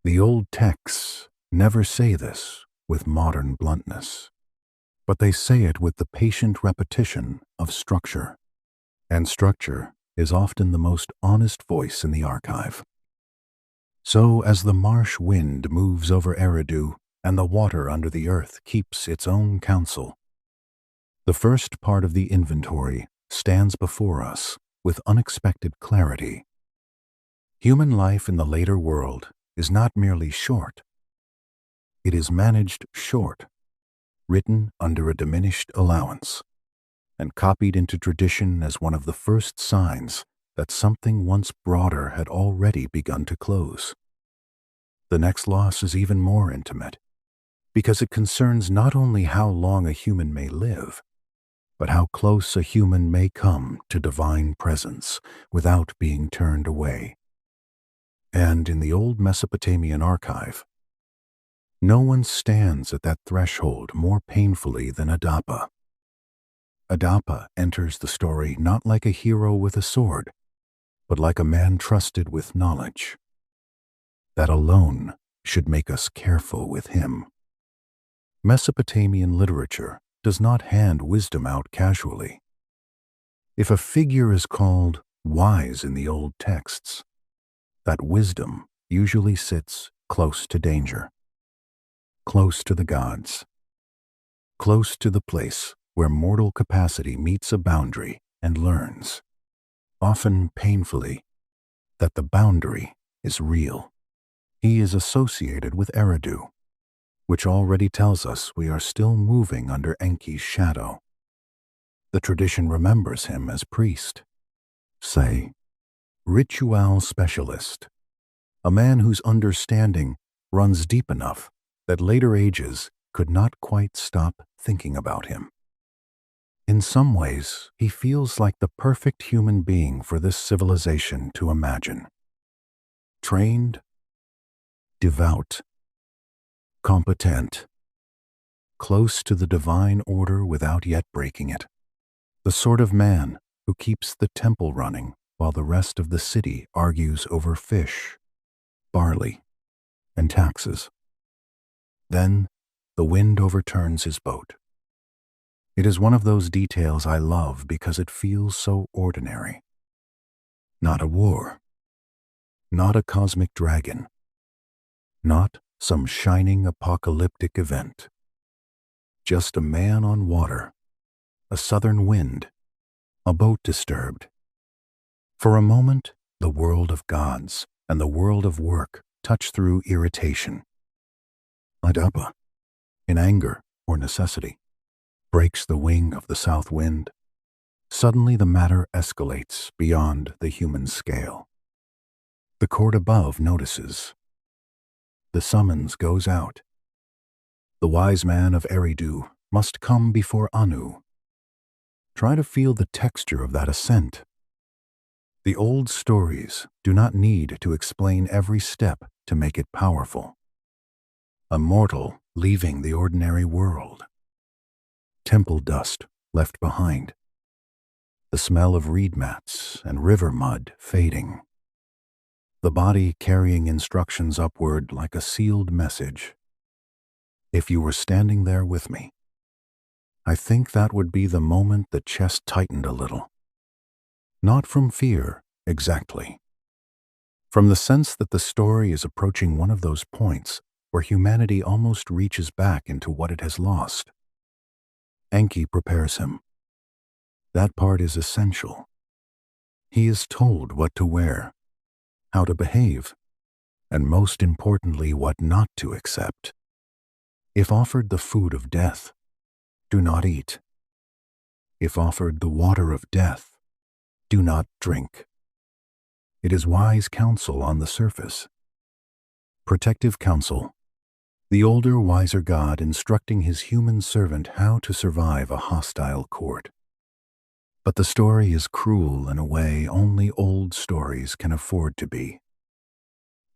The old texts never say this with modern bluntness, but they say it with the patient repetition of structure, and structure is often the most honest voice in the archive. So as the marsh wind moves over Eridu and the water under the earth keeps its own counsel, the first part of the inventory stands before us with unexpected clarity. Human life in the later world is not merely short. It is managed short, written under a diminished allowance, and copied into tradition as one of the first signs that something once broader had already begun to close. The next loss is even more intimate, because it concerns not only how long a human may live, but how close a human may come to divine presence without being turned away. And in the old Mesopotamian archive, no one stands at that threshold more painfully than Adapa. Adapa enters the story not like a hero with a sword, but like a man trusted with knowledge. That alone should make us careful with him. Mesopotamian literature does not hand wisdom out casually. If a figure is called wise in the old texts, that wisdom usually sits close to danger, close to the gods, close to the place where mortal capacity meets a boundary and learns, often painfully, that the boundary is real. He is associated with Eridu, which already tells us we are still moving under Enki's shadow. The tradition remembers him as priest, say, ritual specialist, a man whose understanding runs deep enough that later ages could not quite stop thinking about him. In some ways, he feels like the perfect human being for this civilization to imagine. Trained, devout, competent, close to the divine order without yet breaking it. The sort of man who keeps the temple running while the rest of the city argues over fish, barley, and taxes. Then the wind overturns his boat. It is one of those details I love because it feels so ordinary. Not a war, not a cosmic dragon, not some shining apocalyptic event. Just a man on water, a southern wind, a boat disturbed. For a moment, the world of gods and the world of work touch through irritation. Adapa, in anger or necessity, breaks the wing of the south wind. Suddenly the matter escalates beyond the human scale. The court above notices. The summons goes out. The wise man of Eridu must come before Anu. Try to feel the texture of that ascent. The old stories do not need to explain every step to make it powerful. A mortal leaving the ordinary world. Temple dust left behind. The smell of reed mats and river mud fading. The body carrying instructions upward like a sealed message. If you were standing there with me, I think that would be the moment the chest tightened a little. Not from fear, exactly. From the sense that the story is approaching one of those points where humanity almost reaches back into what it has lost. Enki prepares him. That part is essential. He is told what to wear, how to behave, and most importantly, what not to accept. If offered the food of death, do not eat. If offered the water of death, do not drink. It is wise counsel on the surface. Protective counsel. The older, wiser god instructing his human servant how to survive a hostile court. But the story is cruel in a way only old stories can afford to be.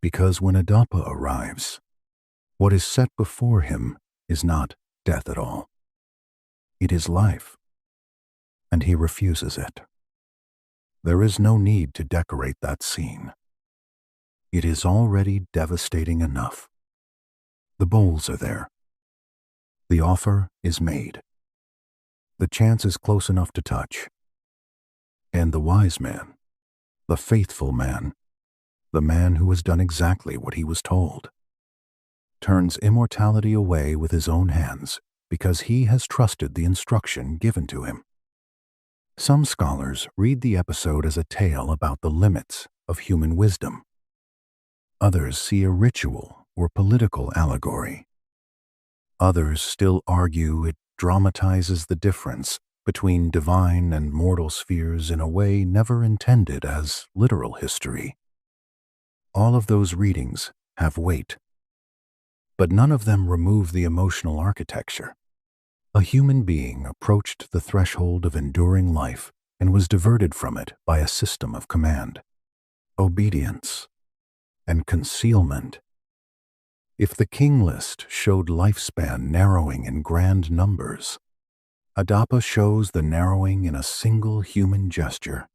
Because when Adapa arrives, what is set before him is not death at all. It is life, and he refuses it. There is no need to decorate that scene. It is already devastating enough. The bowls are there. The offer is made. The chance is close enough to touch. And the wise man, the faithful man, the man who has done exactly what he was told, turns immortality away with his own hands because he has trusted the instruction given to him. Some scholars read the episode as a tale about the limits of human wisdom. Others see a ritual or political allegory. Others still argue it dramatizes the difference between divine and mortal spheres in a way never intended as literal history. All of those readings have weight, but none of them remove the emotional architecture. A human being approached the threshold of enduring life and was diverted from it by a system of command, obedience, and concealment. If the king list showed lifespan narrowing in grand numbers, Adapa shows the narrowing in a single human gesture.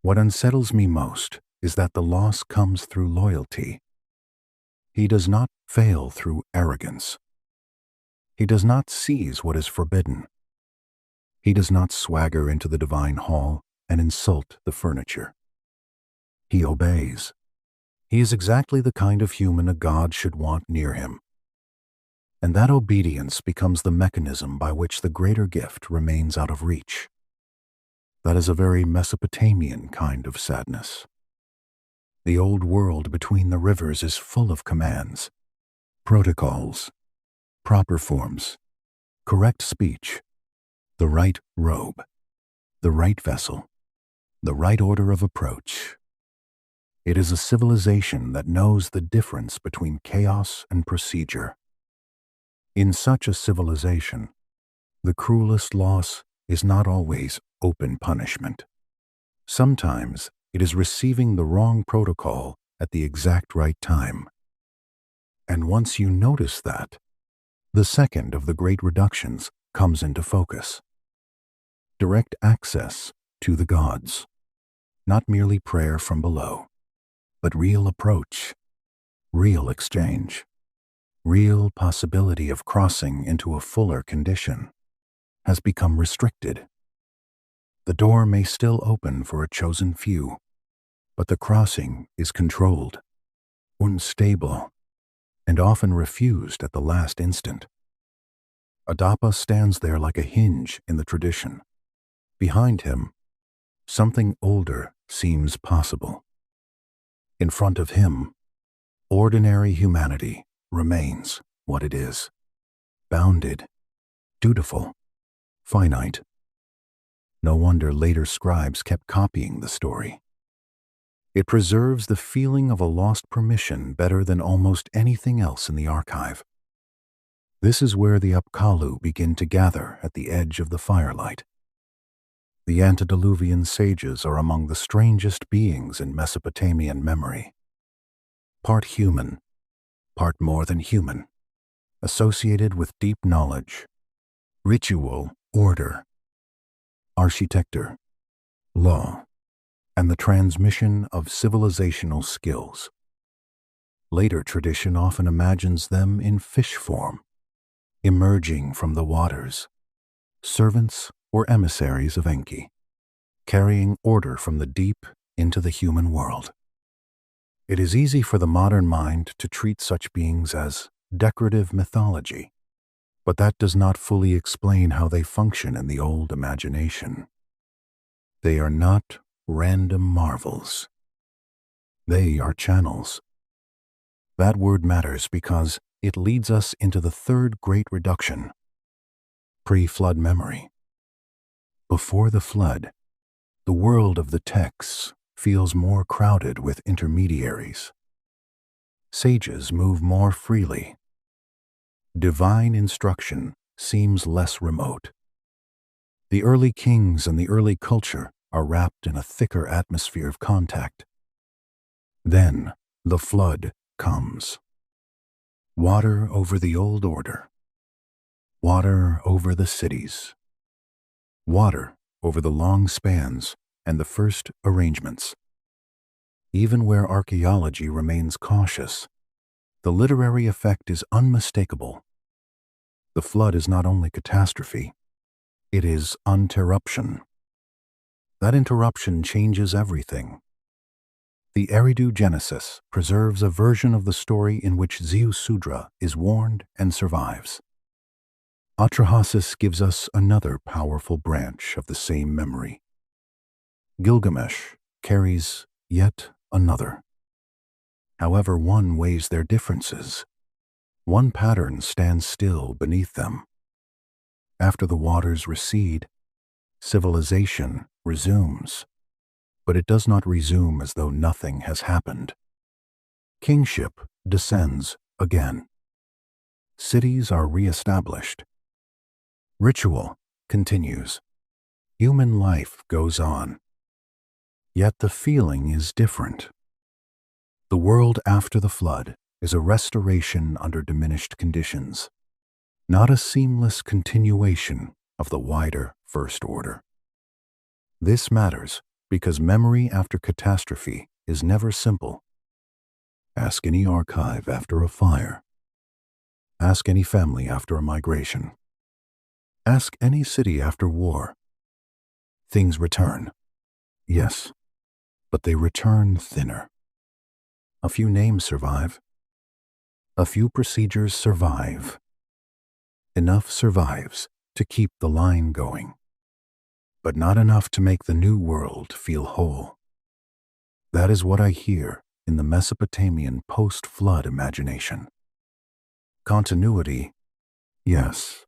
What unsettles me most is that the loss comes through loyalty. He does not fail through arrogance. He does not seize what is forbidden. He does not swagger into the divine hall and insult the furniture. He obeys. He is exactly the kind of human a god should want near him. And that obedience becomes the mechanism by which the greater gift remains out of reach. That is a very Mesopotamian kind of sadness. The old world between the rivers is full of commands, protocols, proper forms, correct speech, the right robe, the right vessel, the right order of approach. It is a civilization that knows the difference between chaos and procedure. In such a civilization, the cruelest loss is not always open punishment. Sometimes it is receiving the wrong protocol at the exact right time. And once you notice that, the second of the great reductions comes into focus. Direct access to the gods, not merely prayer from below, but real approach, real exchange, real possibility of crossing into a fuller condition, has become restricted. The door may still open for a chosen few, but the crossing is controlled, unstable, and often refused at the last instant. Adapa stands there like a hinge in the tradition. Behind him, something older seems possible. In front of him, ordinary humanity remains what it is, bounded, dutiful, finite. No wonder later scribes kept copying the story. It preserves the feeling of a lost permission better than almost anything else in the archive. This is where the Apkallu begin to gather at the edge of the firelight. The antediluvian sages are among the strangest beings in Mesopotamian memory. Part human, part more than human, associated with deep knowledge, ritual, order, architecture, law, and the transmission of civilizational skills. Later tradition often imagines them in fish form, emerging from the waters, servants or emissaries of Enki, carrying order from the deep into the human world. It is easy for the modern mind to treat such beings as decorative mythology, but that does not fully explain how they function in the old imagination. They are not random marvels. They are channels. That word matters because it leads us into the third great reduction, pre-flood memory. Before the flood, the world of the texts feels more crowded with intermediaries. Sages move more freely. Divine instruction seems less remote. The early kings and the early culture are wrapped in a thicker atmosphere of contact. Then the flood comes. Water over the old order. Water over the cities. Water over the long spans and the first arrangements. Even where archaeology remains cautious, the literary effect is unmistakable. The flood is not only catastrophe, it is interruption. That interruption changes everything. The Eridu Genesis preserves a version of the story in which Zeus Sudra is warned and survives. Atrahasis gives us another powerful branch of the same memory. Gilgamesh carries yet another. However, one weighs their differences. One pattern stands still beneath them. After the waters recede, civilization resumes, but it does not resume as though nothing has happened. Kingship descends again. Cities are reestablished. Ritual continues. Human life goes on. Yet the feeling is different. The world after the flood is a restoration under diminished conditions, not a seamless continuation of the wider first order. This matters because memory after catastrophe is never simple. Ask any archive after a fire. Ask any family after a migration. Ask any city after war. Things return. Yes, but they return thinner. A few names survive. A few procedures survive. Enough survives to keep the line going, but not enough to make the new world feel whole. That is what I hear in the Mesopotamian post-flood imagination. Continuity, yes,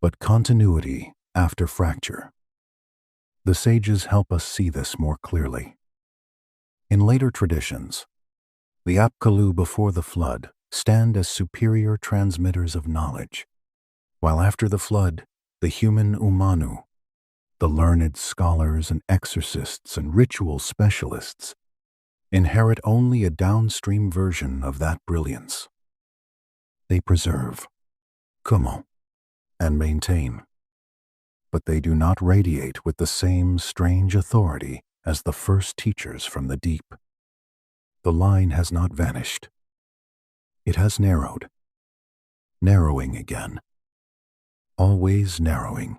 but continuity after fracture. The sages help us see this more clearly. In later traditions, the Apkallu before the flood stand as superior transmitters of knowledge, while after the flood, the human Umanu, the learned scholars and exorcists and ritual specialists, inherit only a downstream version of that brilliance. They preserve, kumo, and maintain, but they do not radiate with the same strange authority as the first teachers from the deep. The line has not vanished. It has narrowed, narrowing again, always narrowing.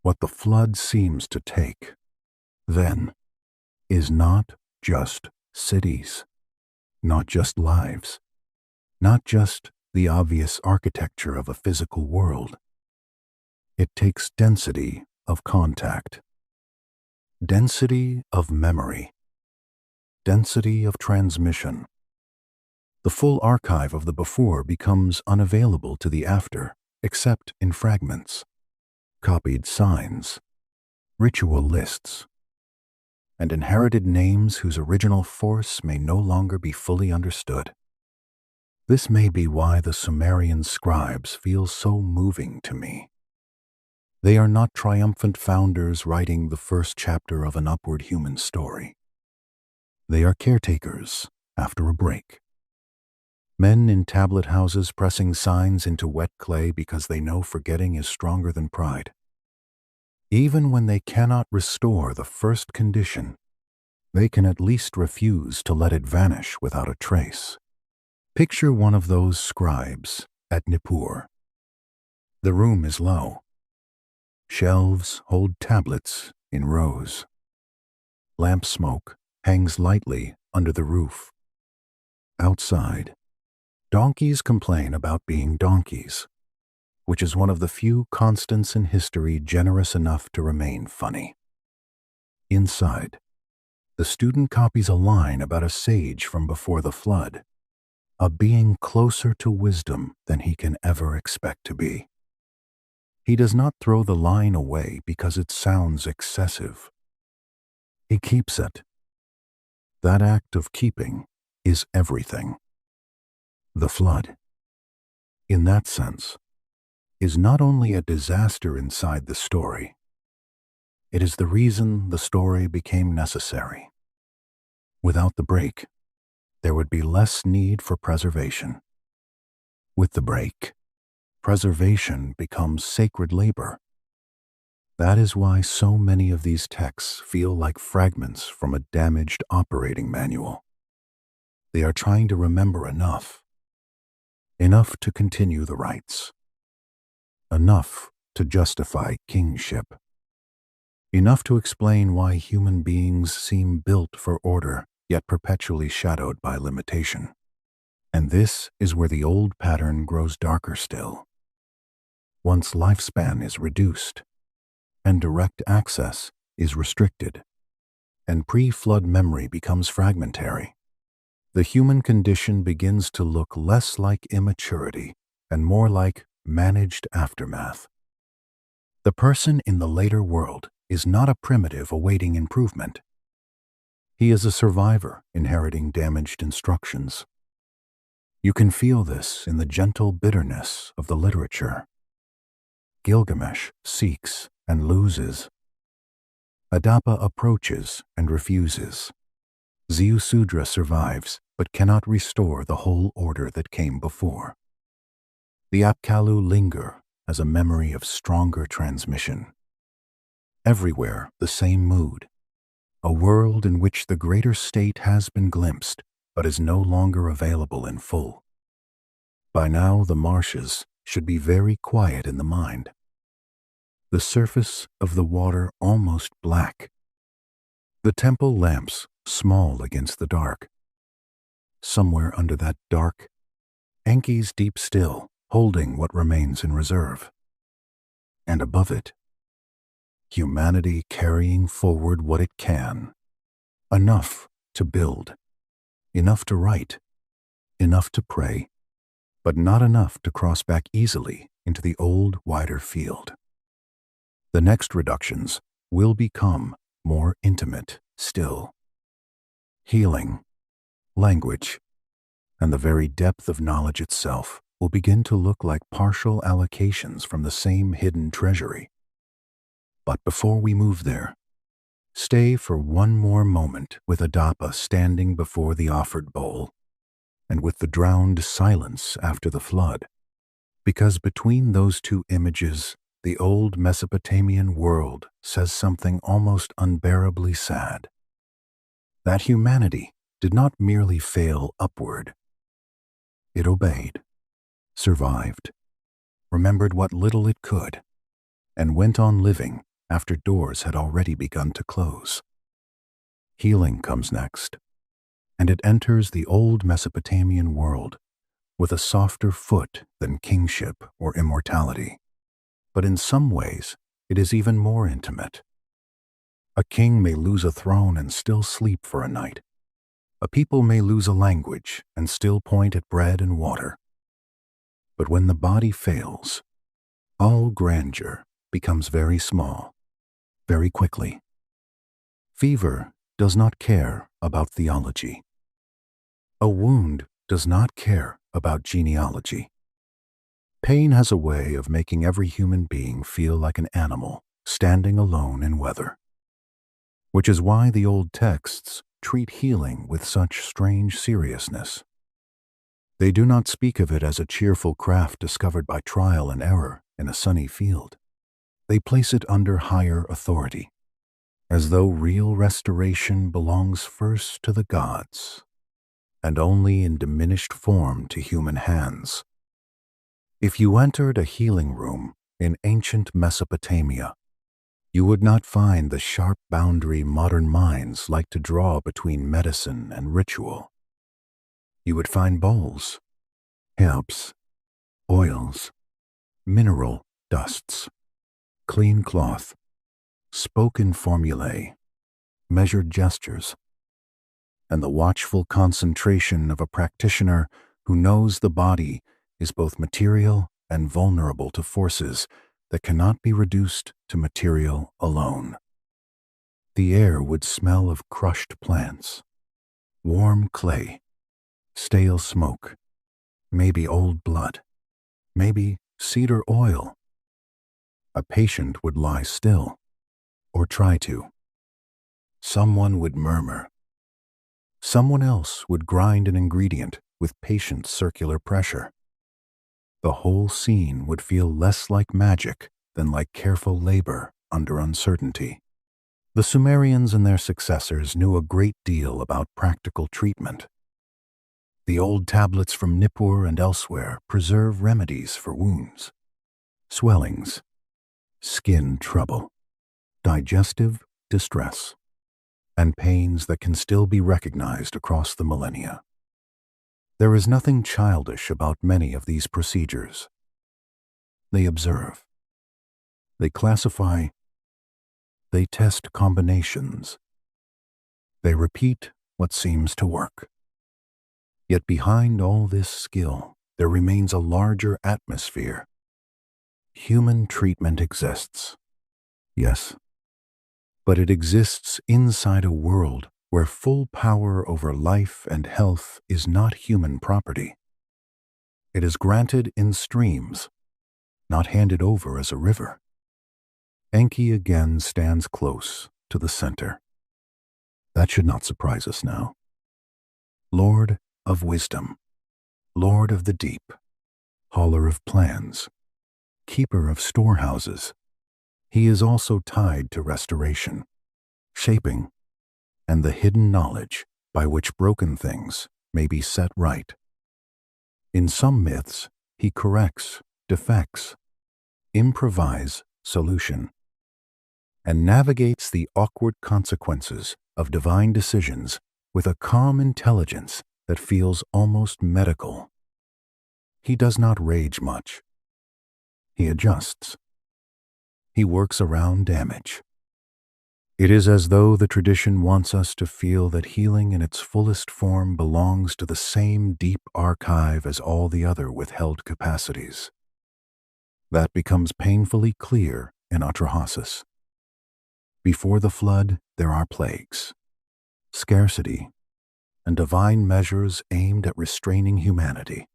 What the flood seems to take, then, is not just cities, not just lives, not just the obvious architecture of a physical world. It takes density of contact, density of memory, density of transmission. The full archive of the before becomes unavailable to the after, except in fragments, copied signs, ritual lists, and inherited names whose original force may no longer be fully understood. This may be why the Sumerian scribes feel so moving to me. They are not triumphant founders writing the first chapter of an upward human story. They are caretakers after a break. Men in tablet houses pressing signs into wet clay because they know forgetting is stronger than pride. Even when they cannot restore the first condition, they can at least refuse to let it vanish without a trace. Picture one of those scribes at Nippur. The room is low. Shelves hold tablets in rows. Lamp smoke hangs lightly under the roof. Outside, donkeys complain about being donkeys, which is one of the few constants in history generous enough to remain funny. Inside, the student copies a line about a sage from before the flood, a being closer to wisdom than he can ever expect to be. He does not throw the line away because it sounds excessive. He keeps it. That act of keeping is everything. The flood, in that sense, is not only a disaster inside the story, it is the reason the story became necessary. Without the break, there would be less need for preservation. With the break, preservation becomes sacred labor. That is why so many of these texts feel like fragments from a damaged operating manual. They are trying to remember enough to continue the rites, enough to justify kingship, enough to explain why human beings seem built for order, yet perpetually shadowed by limitation. And this is where the old pattern grows darker still. Once lifespan is reduced, and direct access is restricted, and pre-flood memory becomes fragmentary, the human condition begins to look less like immaturity and more like managed aftermath. The person in the later world is not a primitive awaiting improvement. He is a survivor inheriting damaged instructions. You can feel this in the gentle bitterness of the literature. Gilgamesh seeks and loses. Adapa approaches and refuses. Ziusudra survives but cannot restore the whole order that came before. The Apkallu linger as a memory of stronger transmission. Everywhere the same mood, a world in which the greater state has been glimpsed but is no longer available in full. By now the marshes should be very quiet in the mind. The surface of the water almost black. The temple lamps small against the dark. Somewhere under that dark, Enki's deep still holding what remains in reserve. And above it, humanity carrying forward what it can, enough to build, enough to write, enough to pray, but not enough to cross back easily into the old, wider field. The next reductions will become more intimate still. Healing, language, and the very depth of knowledge itself will begin to look like partial allocations from the same hidden treasury. But before we move there, stay for one more moment with Adapa standing before the offered bowl, and with the drowned silence after the flood, because between those two images, the old Mesopotamian world says something almost unbearably sad. That humanity did not merely fail upward. It obeyed, survived, remembered what little it could, and went on living after doors had already begun to close. Healing comes next, and it enters the old Mesopotamian world with a softer foot than kingship or immortality. But in some ways, it is even more intimate. A king may lose a throne and still sleep for a night. A people may lose a language and still point at bread and water. But when the body fails, all grandeur becomes very small, very quickly. Fever does not care about theology. A wound does not care about genealogy. Pain has a way of making every human being feel like an animal standing alone in weather, which is why the old texts treat healing with such strange seriousness. They do not speak of it as a cheerful craft discovered by trial and error in a sunny field. They place it under higher authority, as though real restoration belongs first to the gods, and only in diminished form to human hands. If you entered a healing room in ancient Mesopotamia, you would not find the sharp boundary modern minds like to draw between medicine and ritual. You would find bowls, herbs, oils, mineral dusts, clean cloth, spoken formulae, measured gestures, and the watchful concentration of a practitioner who knows the body is both material and vulnerable to forces that cannot be reduced to material alone. The air would smell of crushed plants, warm clay, stale smoke, maybe old blood, maybe cedar oil. A patient would lie still, or try to. Someone would murmur. Someone else would grind an ingredient with patient circular pressure. The whole scene would feel less like magic than like careful labor under uncertainty. The Sumerians and their successors knew a great deal about practical treatment. The old tablets from Nippur and elsewhere preserve remedies for wounds, swellings, skin trouble, digestive distress, and pains that can still be recognized across the millennia. There is nothing childish about many of these procedures. They observe. They classify. They test combinations. They repeat what seems to work. Yet behind all this skill, there remains a larger atmosphere. Human treatment exists. Yes. But it exists inside a world where full power over life and health is not human property. It is granted in streams, not handed over as a river. Enki again stands close to the center. That should not surprise us now. Lord of wisdom, Lord of the deep, hauler of plans, keeper of storehouses, he is also tied to restoration, shaping, and the hidden knowledge by which broken things may be set right. In some myths, he corrects defects, improvises solution, and navigates the awkward consequences of divine decisions with a calm intelligence that feels almost medical. he does not rage much. He adjusts. He works around damage. It is as though the tradition wants us to feel that healing in its fullest form belongs to the same deep archive as all the other withheld capacities. That becomes painfully clear in Atrahasis. Before the flood, there are plagues, scarcity, and divine measures aimed at restraining humanity.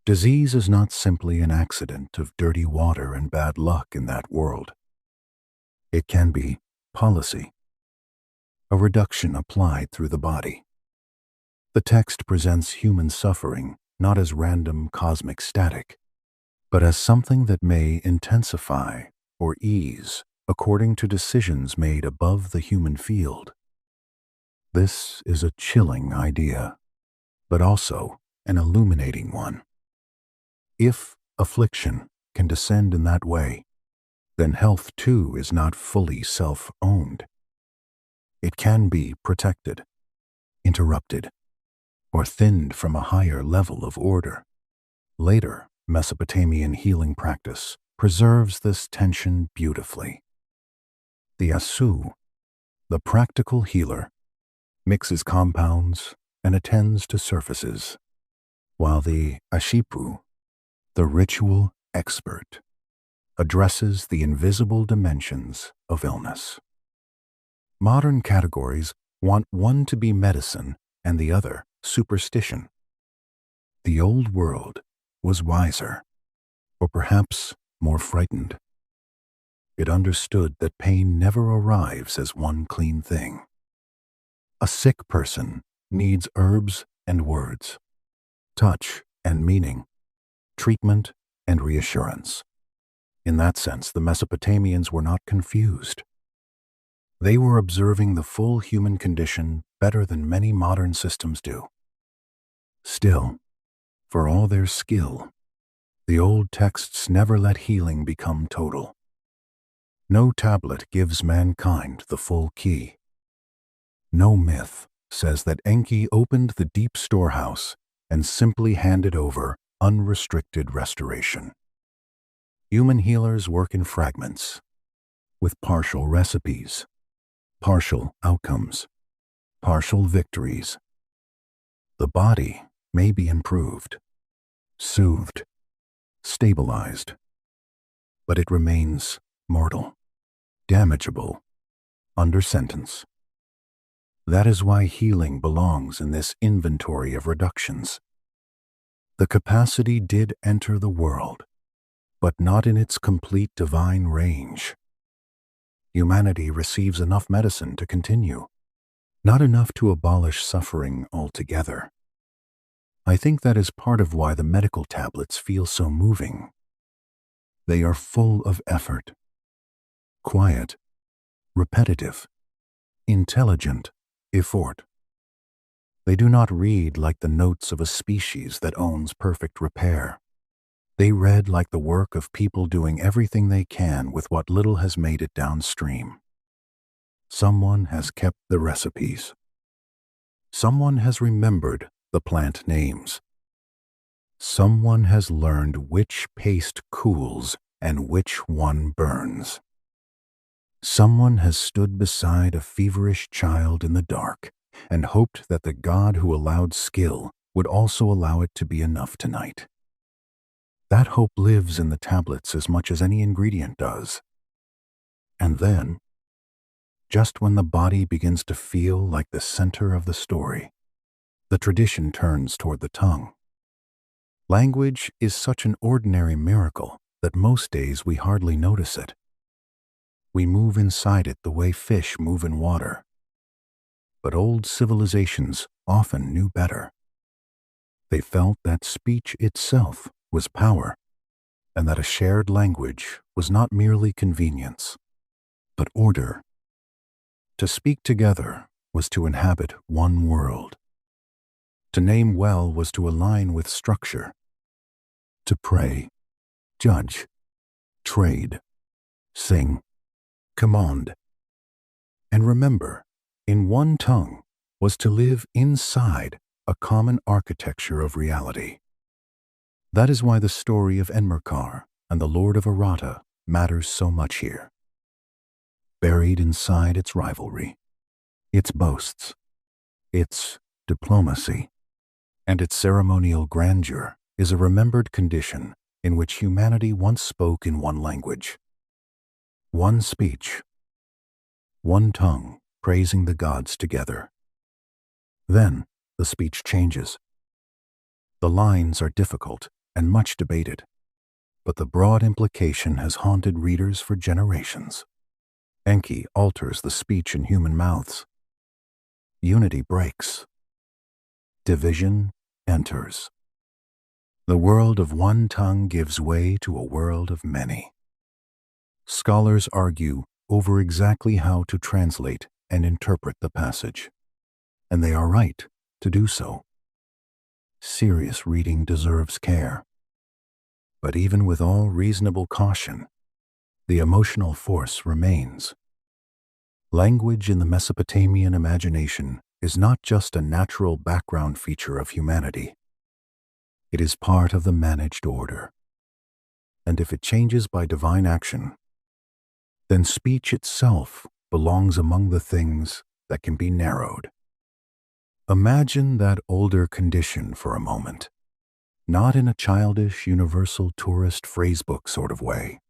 Disease is not simply an accident of dirty water and bad luck in that world. It can be policy, a reduction applied through the body. The text presents human suffering not as random cosmic static, but as something that may intensify or ease according to decisions made above the human field. This is a chilling idea, but also an illuminating one. If affliction can descend in that way, then health too is not fully self-owned. It can be protected, interrupted, or thinned from a higher level of order. Later, Mesopotamian healing practice preserves this tension beautifully. The Asu, the practical healer, mixes compounds and attends to surfaces, while the Ashipu, the ritual expert, addresses the invisible dimensions of illness. Modern categories want one to be medicine and the other superstition. The old world was wiser, or perhaps more frightened. It understood that pain never arrives as one clean thing. A sick person needs herbs and words, touch and meaning, treatment and reassurance. In that sense, the Mesopotamians were not confused. They were observing the full human condition better than many modern systems do. Still, for all their skill, the old texts never let healing become total. No tablet gives mankind the full key. No myth says that Enki opened the deep storehouse and simply handed over unrestricted restoration. Human healers work in fragments, with partial recipes, partial outcomes, partial victories. The body may be improved, soothed, stabilized, but it remains mortal, damageable, under sentence. That is why healing belongs in this inventory of reductions. The capacity did enter the world, but not in its complete divine range. Humanity receives enough medicine to continue, not enough to abolish suffering altogether. I think that is part of why the medical tablets feel so moving. They are full of effort, quiet, repetitive, intelligent effort. They do not read like the notes of a species that owns perfect repair. They read like the work of people doing everything they can with what little has made it downstream. Someone has kept the recipes. Someone has remembered the plant names. Someone has learned which paste cools and which one burns. Someone has stood beside a feverish child in the dark and hoped that the God who allowed skill would also allow it to be enough tonight. That hope lives in the tablets as much as any ingredient does. And then, just when the body begins to feel like the center of the story, the tradition turns toward the tongue. Language is such an ordinary miracle that most days we hardly notice it. We move inside it the way fish move in water. But old civilizations often knew better. They felt that speech itself was power, and that a shared language was not merely convenience, but order. To speak together was to inhabit one world. To name well was to align with structure. To pray, judge, trade, sing, command. And remember, in one tongue was to live inside a common architecture of reality. That is why the story of Enmerkar and the Lord of Arata matters so much here. Buried inside its rivalry, its boasts, its diplomacy, and its ceremonial grandeur is a remembered condition in which humanity once spoke in one language, one speech, one tongue, praising the gods together. Then the speech changes. The lines are difficult and much debated, but the broad implication has haunted readers for generations. Enki alters the speech in human mouths. Unity breaks. Division enters. The world of one tongue gives way to a world of many. Scholars argue over exactly how to translate and interpret the passage, and they are right to do so. Serious reading deserves care. But even with all reasonable caution, the emotional force remains. Language in the Mesopotamian imagination is not just a natural background feature of humanity. It is part of the managed order. And if it changes by divine action, then speech itself belongs among the things that can be narrowed. Imagine that older condition for a moment, not in a childish, universal tourist phrasebook sort of way,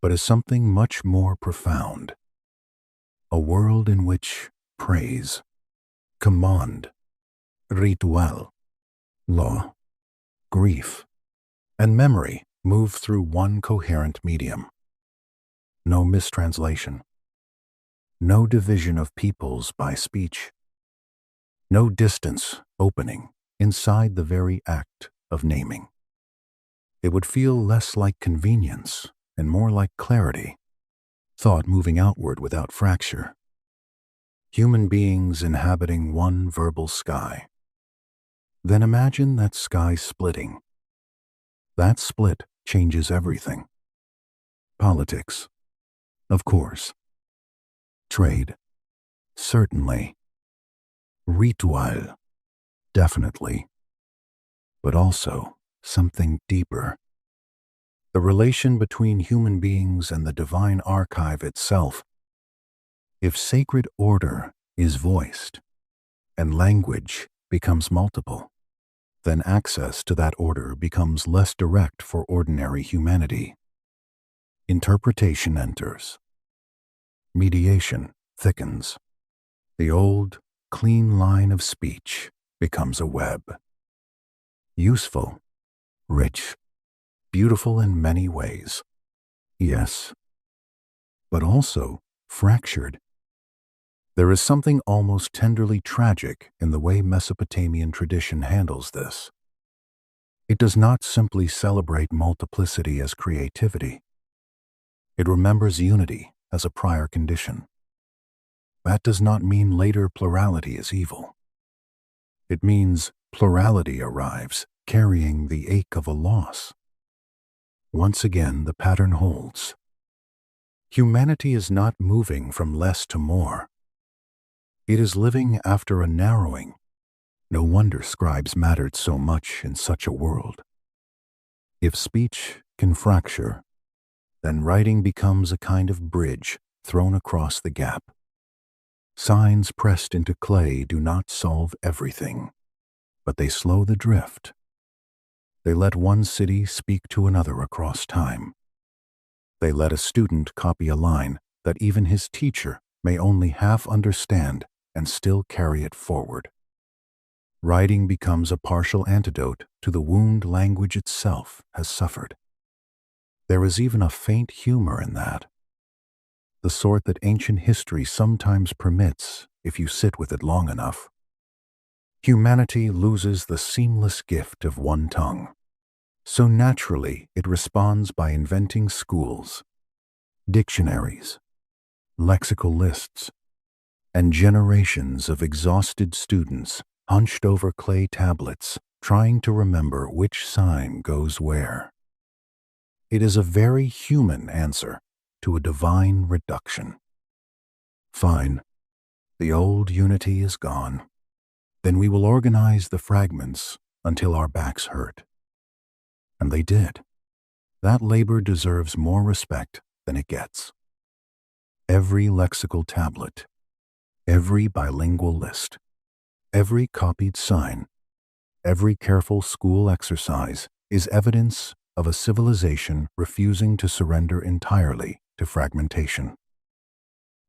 but as something much more profound. A world in which praise, command, ritual, law, grief, and memory move through one coherent medium. No mistranslation. No division of peoples by speech. No distance opening inside the very act of naming. It would feel less like convenience and more like clarity, thought moving outward without fracture. Human beings inhabiting one verbal sky. Then imagine that sky splitting. That split changes everything. Politics, of course. Trade, certainly. Ritual, definitely. But also something deeper. The relation between human beings and the divine archive itself. If sacred order is voiced and language becomes multiple, then access to that order becomes less direct for ordinary humanity. Interpretation enters. Mediation thickens. The old, clean line of speech becomes a web. Useful, rich, beautiful in many ways. Yes, but also fractured. There is something almost tenderly tragic in the way Mesopotamian tradition handles this. It does not simply celebrate multiplicity as creativity. It remembers unity as a prior condition. That does not mean later plurality is evil. It means plurality arrives carrying the ache of a loss. Once again, the pattern holds. Humanity is not moving from less to more. It is living after a narrowing. No wonder scribes mattered so much in such a world. If speech can fracture, then writing becomes a kind of bridge thrown across the gap. Signs pressed into clay do not solve everything, but they slow the drift. They let one city speak to another across time. They let a student copy a line that even his teacher may only half understand and still carry it forward. Writing becomes a partial antidote to the wound language itself has suffered. There is even a faint humor in that, the sort that ancient history sometimes permits if you sit with it long enough. Humanity loses the seamless gift of one tongue. So naturally, it responds by inventing schools, dictionaries, lexical lists, and generations of exhausted students hunched over clay tablets trying to remember which sign goes where. It is a very human answer to a divine reduction. Fine, the old unity is gone. Then we will organize the fragments until our backs hurt. And they did. That labor deserves more respect than it gets. Every lexical tablet, every bilingual list, every copied sign, every careful school exercise is evidence of a civilization refusing to surrender entirely to fragmentation.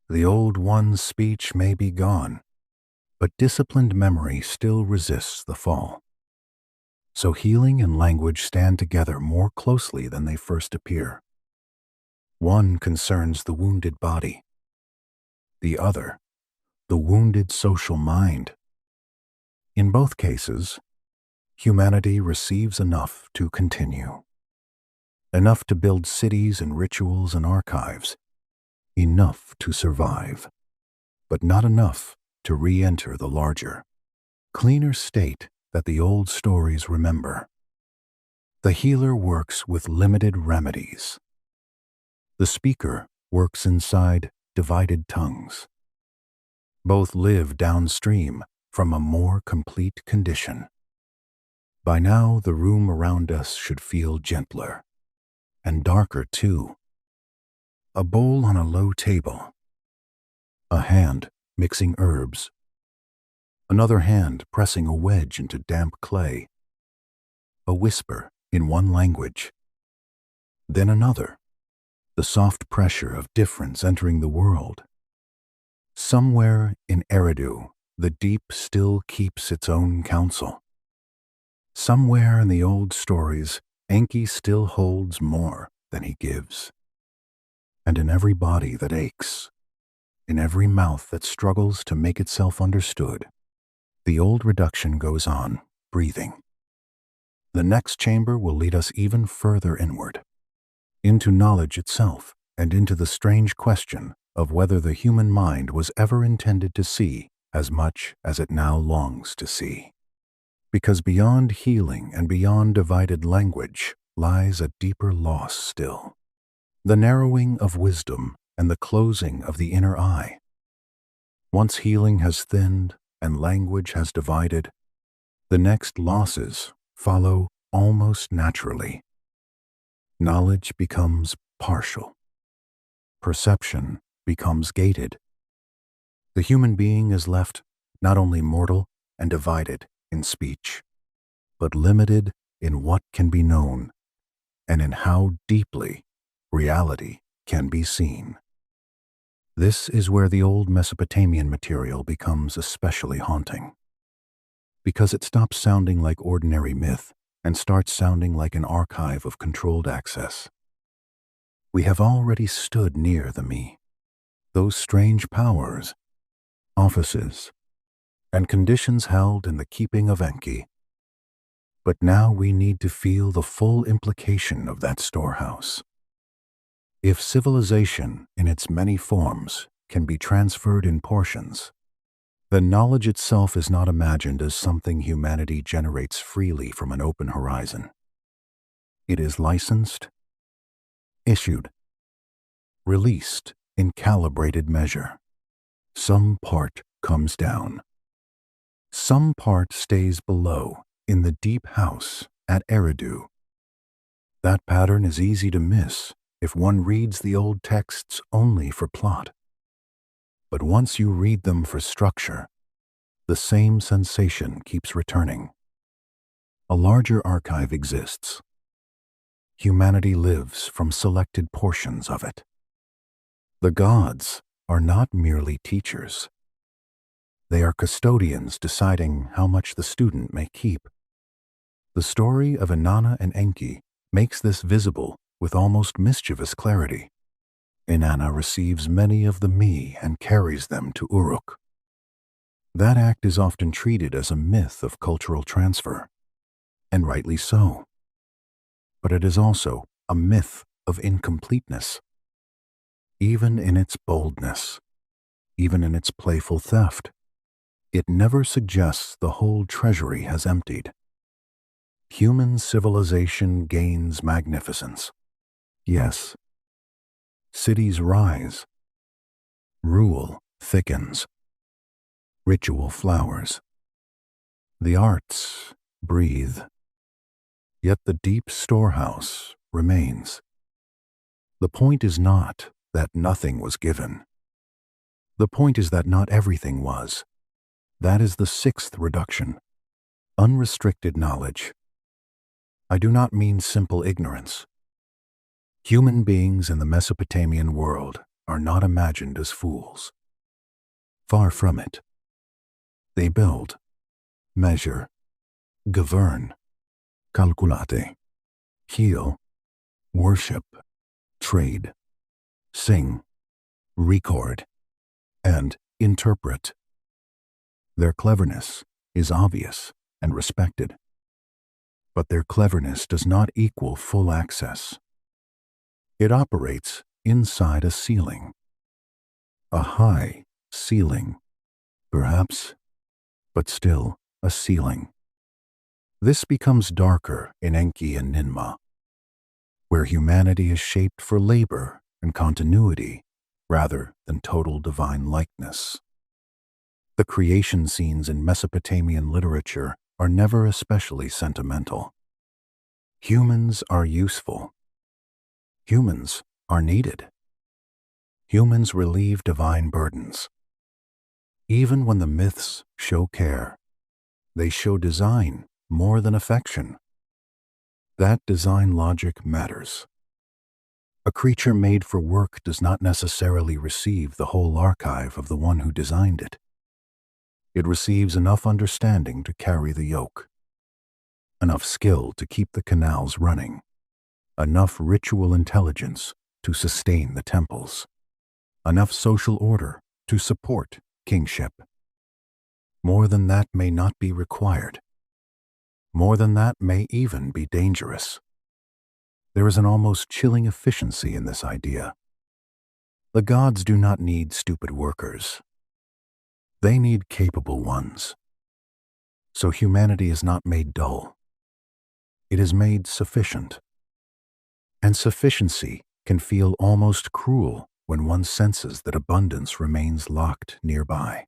The old one's speech may be gone, but disciplined memory still resists the fall. So healing and language stand together more closely than they first appear. One concerns the wounded body, the other, the wounded social mind. In both cases, humanity receives enough to continue. Enough to build cities and rituals and archives. Enough to survive, but not enough to re-enter the larger, cleaner state that the old stories remember. The healer works with limited remedies. The speaker works inside divided tongues. Both live downstream from a more complete condition. By now, the room around us should feel gentler, and darker too. A bowl on a low table. A hand mixing herbs. Another hand pressing a wedge into damp clay. A whisper in one language. Then another. The soft pressure of difference entering the world. Somewhere in Eridu, the deep still keeps its own counsel. Somewhere in the old stories, Enki still holds more than he gives. And in every body that aches, in every mouth that struggles to make itself understood, the old reduction goes on, breathing. The next chamber will lead us even further inward, into knowledge itself, and into the strange question of whether the human mind was ever intended to see as much as it now longs to see. Because beyond healing and beyond divided language lies a deeper loss still. The narrowing of wisdom and the closing of the inner eye. Once healing has thinned and language has divided, the next losses follow almost naturally. Knowledge becomes partial. Perception becomes gated. The human being is left not only mortal and divided in speech, but limited in what can be known and in how deeply reality can be seen. This is where the old Mesopotamian material becomes especially haunting, because it stops sounding like ordinary myth and starts sounding like an archive of controlled access. We have already stood near the me, those strange powers, offices, and conditions held in the keeping of Enki. But now we need to feel the full implication of that storehouse. If civilization in its many forms can be transferred in portions, then knowledge itself is not imagined as something humanity generates freely from an open horizon. It is licensed, issued, released in calibrated measure. Some part comes down. Some part stays below in the deep house at Eridu. That pattern is easy to miss if one reads the old texts only for plot. But once you read them for structure, the same sensation keeps returning. A larger archive exists. Humanity lives from selected portions of it. The gods are not merely teachers. They are custodians deciding how much the student may keep. The story of Inanna and Enki makes this visible with almost mischievous clarity. Inanna receives many of the me and carries them to Uruk. That act is often treated as a myth of cultural transfer, and rightly so. But it is also a myth of incompleteness. Even in its boldness, even in its playful theft, it never suggests the whole treasury has emptied. Human civilization gains magnificence. Yes. Cities rise. Rule thickens. Ritual flowers. The arts breathe. Yet the deep storehouse remains. The point is not that nothing was given. The point is that not everything was. That is the sixth reduction. Unrestricted knowledge. I do not mean simple ignorance. Human beings in the Mesopotamian world are not imagined as fools. Far from it. They build, measure, govern, calculate, heal, worship, trade, sing, record, and interpret. Their cleverness is obvious and respected, but their cleverness does not equal full access. It operates inside a ceiling, a high ceiling, perhaps, but still a ceiling. This becomes darker in Enki and Ninmah, where humanity is shaped for labor and continuity rather than total divine likeness. The creation scenes in Mesopotamian literature are never especially sentimental. Humans are useful. Humans are needed. Humans relieve divine burdens. Even when the myths show care, they show design more than affection. That design logic matters. A creature made for work does not necessarily receive the whole archive of the one who designed it. It receives enough understanding to carry the yoke, enough skill to keep the canals running, enough ritual intelligence to sustain the temples, enough social order to support kingship. More than that may not be required. More than that may even be dangerous. There is an almost chilling efficiency in this idea. The gods do not need stupid workers. They need capable ones. So humanity is not made dull. It is made sufficient. And sufficiency can feel almost cruel when one senses that abundance remains locked nearby.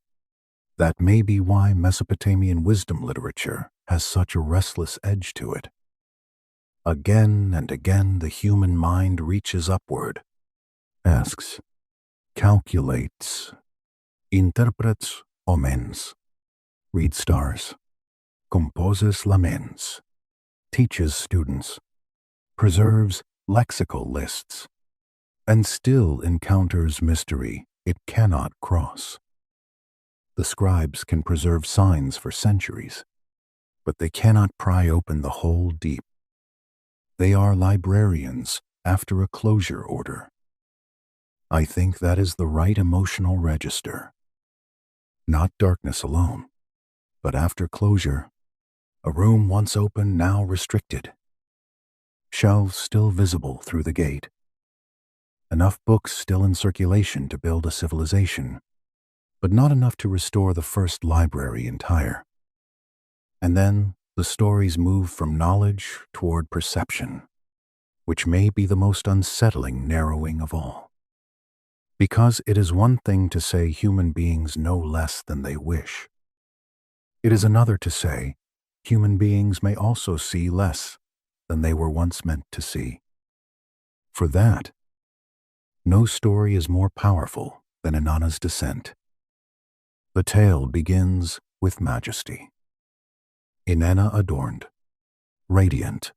That may be why Mesopotamian wisdom literature has such a restless edge to it. Again and again the human mind reaches upward, asks, calculates, interprets omens, reads stars, composes laments, teaches students, preserves lexical lists, and still encounters mystery it cannot cross. The scribes can preserve signs for centuries, but they cannot pry open the whole deep. They are librarians after a closure order. I think that is the right emotional register. Not darkness alone, but after closure, a room once open now restricted. Shelves still visible through the gate. Enough books still in circulation to build a civilization, but not enough to restore the first library entire. And then the stories move from knowledge toward perception, which may be the most unsettling narrowing of all. Because it is one thing to say human beings know less than they wish. It is another to say human beings may also see less than they were once meant to see. For that, no story is more powerful than Inanna's descent. The tale begins with majesty. Inanna adorned, radiant,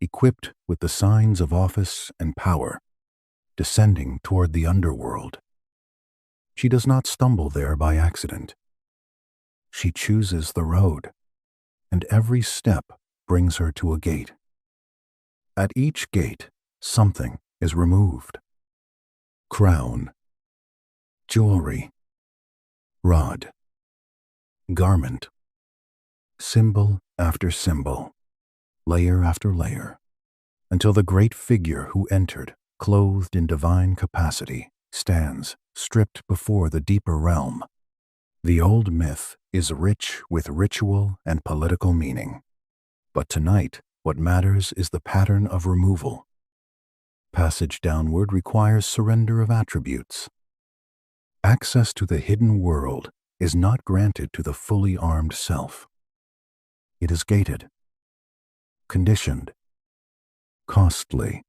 equipped with the signs of office and power, descending toward the underworld. She does not stumble there by accident. She chooses the road, and every step brings her to a gate. At each gate, something is removed. Crown, jewelry, rod, garment, symbol after symbol, layer after layer, until the great figure who entered, clothed in divine capacity, stands stripped before the deeper realm. The old myth is rich with ritual and political meaning. But tonight, what matters is the pattern of removal. Passage downward requires surrender of attributes. Access to the hidden world is not granted to the fully armed self. It is gated. conditioned, costly.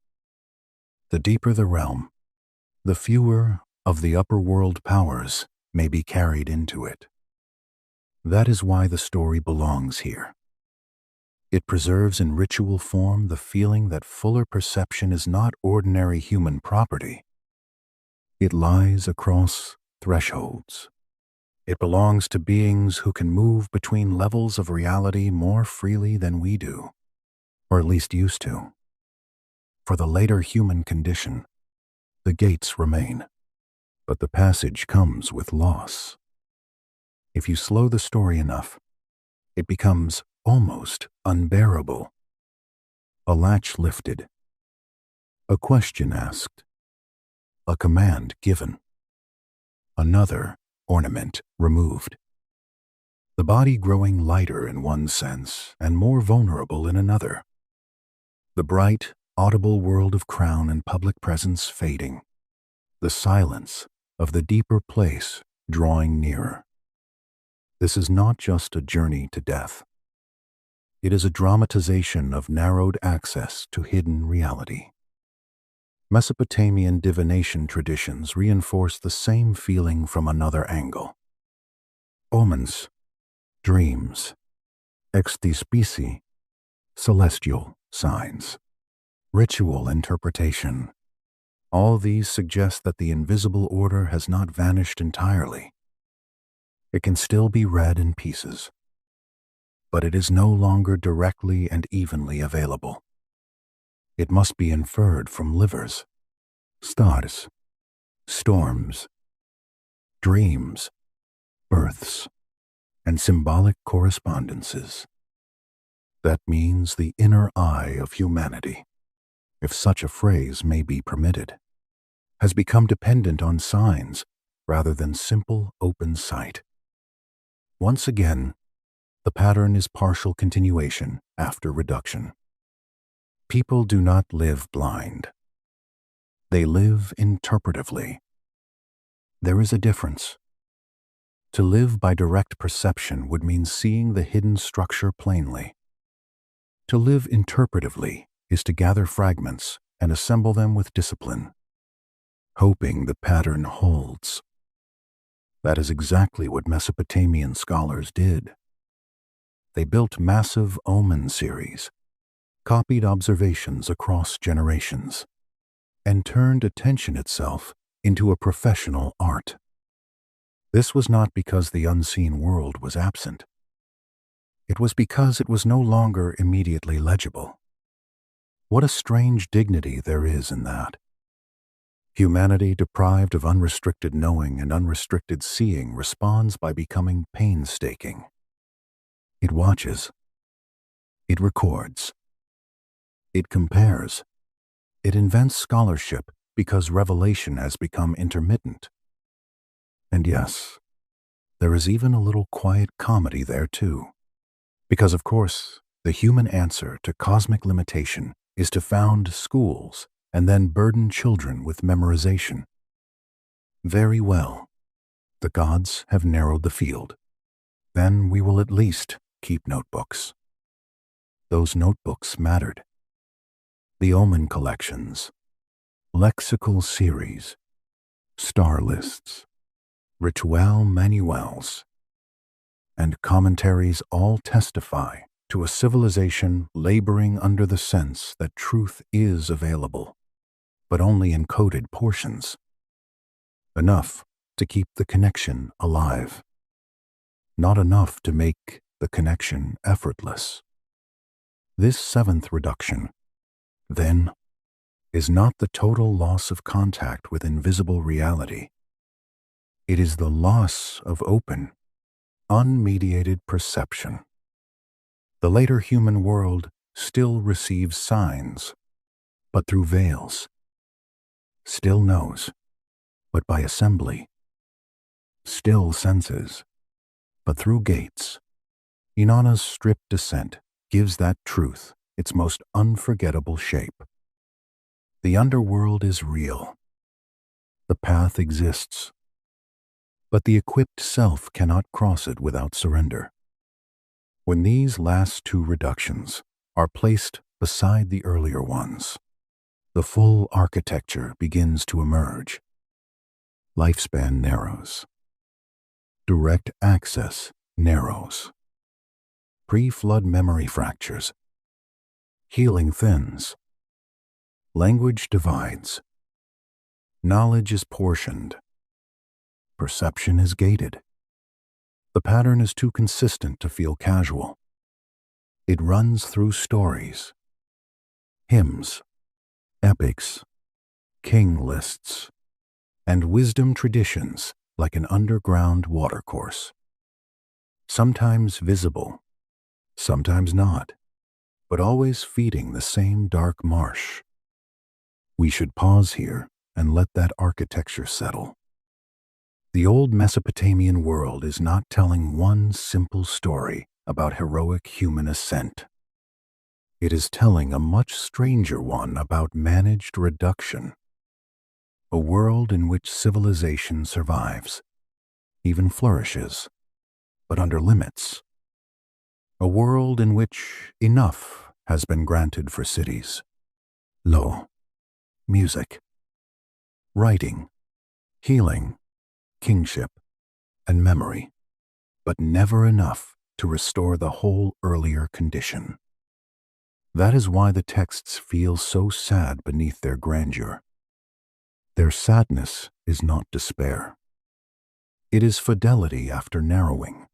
The deeper the realm, the fewer of the upper world powers may be carried into it. That is why the story belongs here. It preserves in ritual form the feeling that fuller perception is not ordinary human property. It lies across thresholds. It belongs to beings who can move between levels of reality more freely than we do, or at least used to. For the later human condition, the gates remain, but the passage comes with loss. If you slow the story enough, it becomes almost unbearable. A latch lifted, a question asked, a command given, another ornament removed. The body growing lighter in one sense and more vulnerable in another. The bright, audible world of crown and public presence fading. The silence of the deeper place drawing nearer. This is not just a journey to death. It is a dramatization of narrowed access to hidden reality. Mesopotamian divination traditions reinforce the same feeling from another angle. Omens, dreams, extispici, celestial signs, ritual interpretation. All these suggest that the invisible order has not vanished entirely. It can still be read in pieces, but it is no longer directly and evenly available. It must be inferred from livers, stars, storms, dreams, births, and symbolic correspondences. That means the inner eye of humanity, if such a phrase may be permitted, has become dependent on signs rather than simple open sight. Once again, the pattern is partial continuation after reduction. People do not live blind. They live interpretively. There is a difference. To live by direct perception would mean seeing the hidden structure plainly. To live interpretively is to gather fragments and assemble them with discipline, hoping the pattern holds. That is exactly what Mesopotamian scholars did. They built massive omen series, copied observations across generations, and turned attention itself into a professional art. This was not because the unseen world was absent. It was because it was no longer immediately legible. What a strange dignity there is in that. Humanity deprived of unrestricted knowing and unrestricted seeing responds by becoming painstaking. It watches. It records. It compares. It invents scholarship because revelation has become intermittent. And yes, there is even a little quiet comedy there too. Because of course, the human answer to cosmic limitation is to found schools and then burden children with memorization. Very well, the gods have narrowed the field. Then we will at least keep notebooks. Those notebooks mattered. The omen collections, lexical series, star lists, ritual manuals, and commentaries all testify to a civilization laboring under the sense that truth is available, but only in coded portions. Enough to keep the connection alive. Not enough to make the connection effortless. This seventh reduction, then, is not the total loss of contact with invisible reality. It is the loss of open, unmediated perception. The later human world still receives signs, but through veils. Still knows, but by assembly. Still senses, but through gates. Inanna's stripped descent gives that truth its most unforgettable shape. The underworld is real. The path exists. But the equipped self cannot cross it without surrender. When these last two reductions, are placed beside the earlier ones. The full architecture begins to emerge. Lifespan narrows. Direct access narrows. Pre-flood memory fractures. Healing thins. Language divides. Knowledge is portioned. Perception is gated. The pattern is too consistent to feel casual. It runs through stories, hymns, epics, king lists, and wisdom traditions like an underground watercourse. Sometimes visible, sometimes not, but always feeding the same dark marsh. We should pause here and let that architecture settle. The old Mesopotamian world is not telling one simple story about heroic human ascent. It is telling a much stranger one about managed reduction. A world in which civilization survives, even flourishes, but under limits. A world in which enough has been granted for cities. Law, music, writing, healing, kingship, and memory, but never enough to restore the whole earlier condition. That is why the texts feel so sad beneath their grandeur. Their sadness is not despair. It is fidelity after narrowing.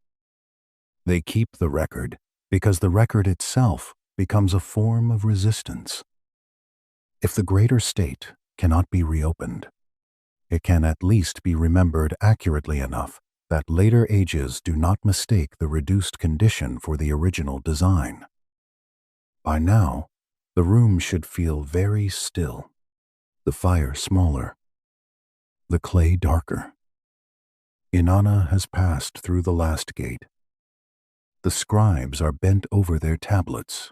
They keep the record because the record itself becomes a form of resistance. If the greater state cannot be reopened, it can at least be remembered accurately enough that later ages do not mistake the reduced condition for the original design. By now, the room should feel very still, the fire smaller, the clay darker. Inanna has passed through the last gate. The scribes are bent over their tablets.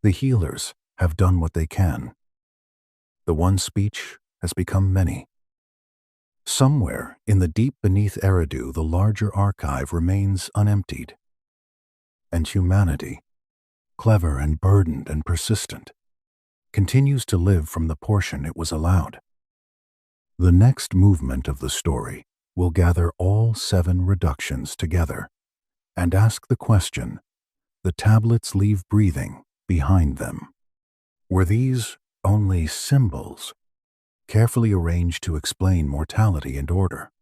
The healers have done what they can. The one speech has become many. Somewhere in the deep beneath Eridu, the larger archive remains unemptied. And humanity, clever and burdened and persistent, continues to live from the portion it was allowed. The next movement of the story will gather all 7 reductions together and ask the question the tablets leave breathing behind them. Were these only symbols, carefully arranged to explain mortality and order?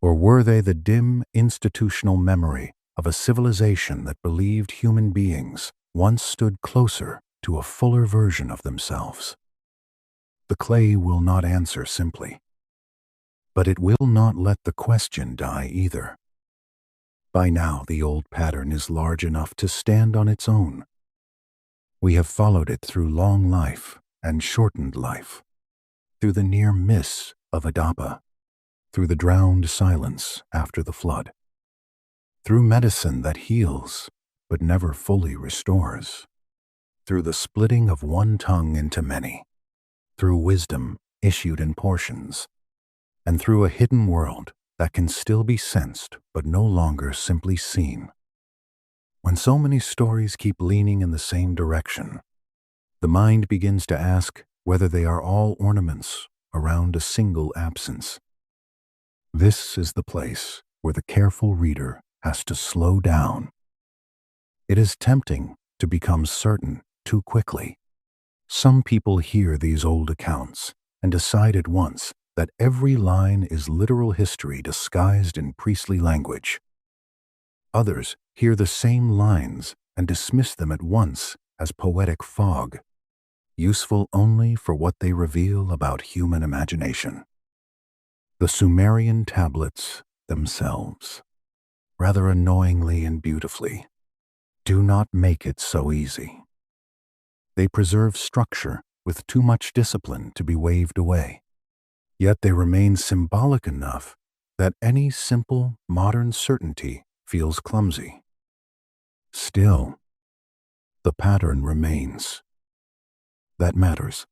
Or were they the dim institutional memory of a civilization that believed human beings once stood closer to a fuller version of themselves? The clay will not answer simply, but it will not let the question die either. By now, the old pattern is large enough to stand on its own. We have followed it through long life and shortened life, through the near miss of Adapa, through the drowned silence after the flood, through medicine that heals but never fully restores, through the splitting of one tongue into many, through wisdom issued in portions, and through a hidden world that can still be sensed but no longer simply seen. When so many stories keep leaning in the same direction, the mind begins to ask whether they are all ornaments around a single absence. This is the place where the careful reader has to slow down. It is tempting to become certain too quickly. Some people hear these old accounts and decide at once that every line is literal history disguised in priestly language. Others hear the same lines and dismiss them at once as poetic fog, useful only for what they reveal about human imagination. The Sumerian tablets themselves, rather annoyingly and beautifully, do not make it so easy. They preserve structure with too much discipline to be waved away. Yet they remain symbolic enough that any simple modern certainty feels clumsy. Still, the pattern remains. That matters.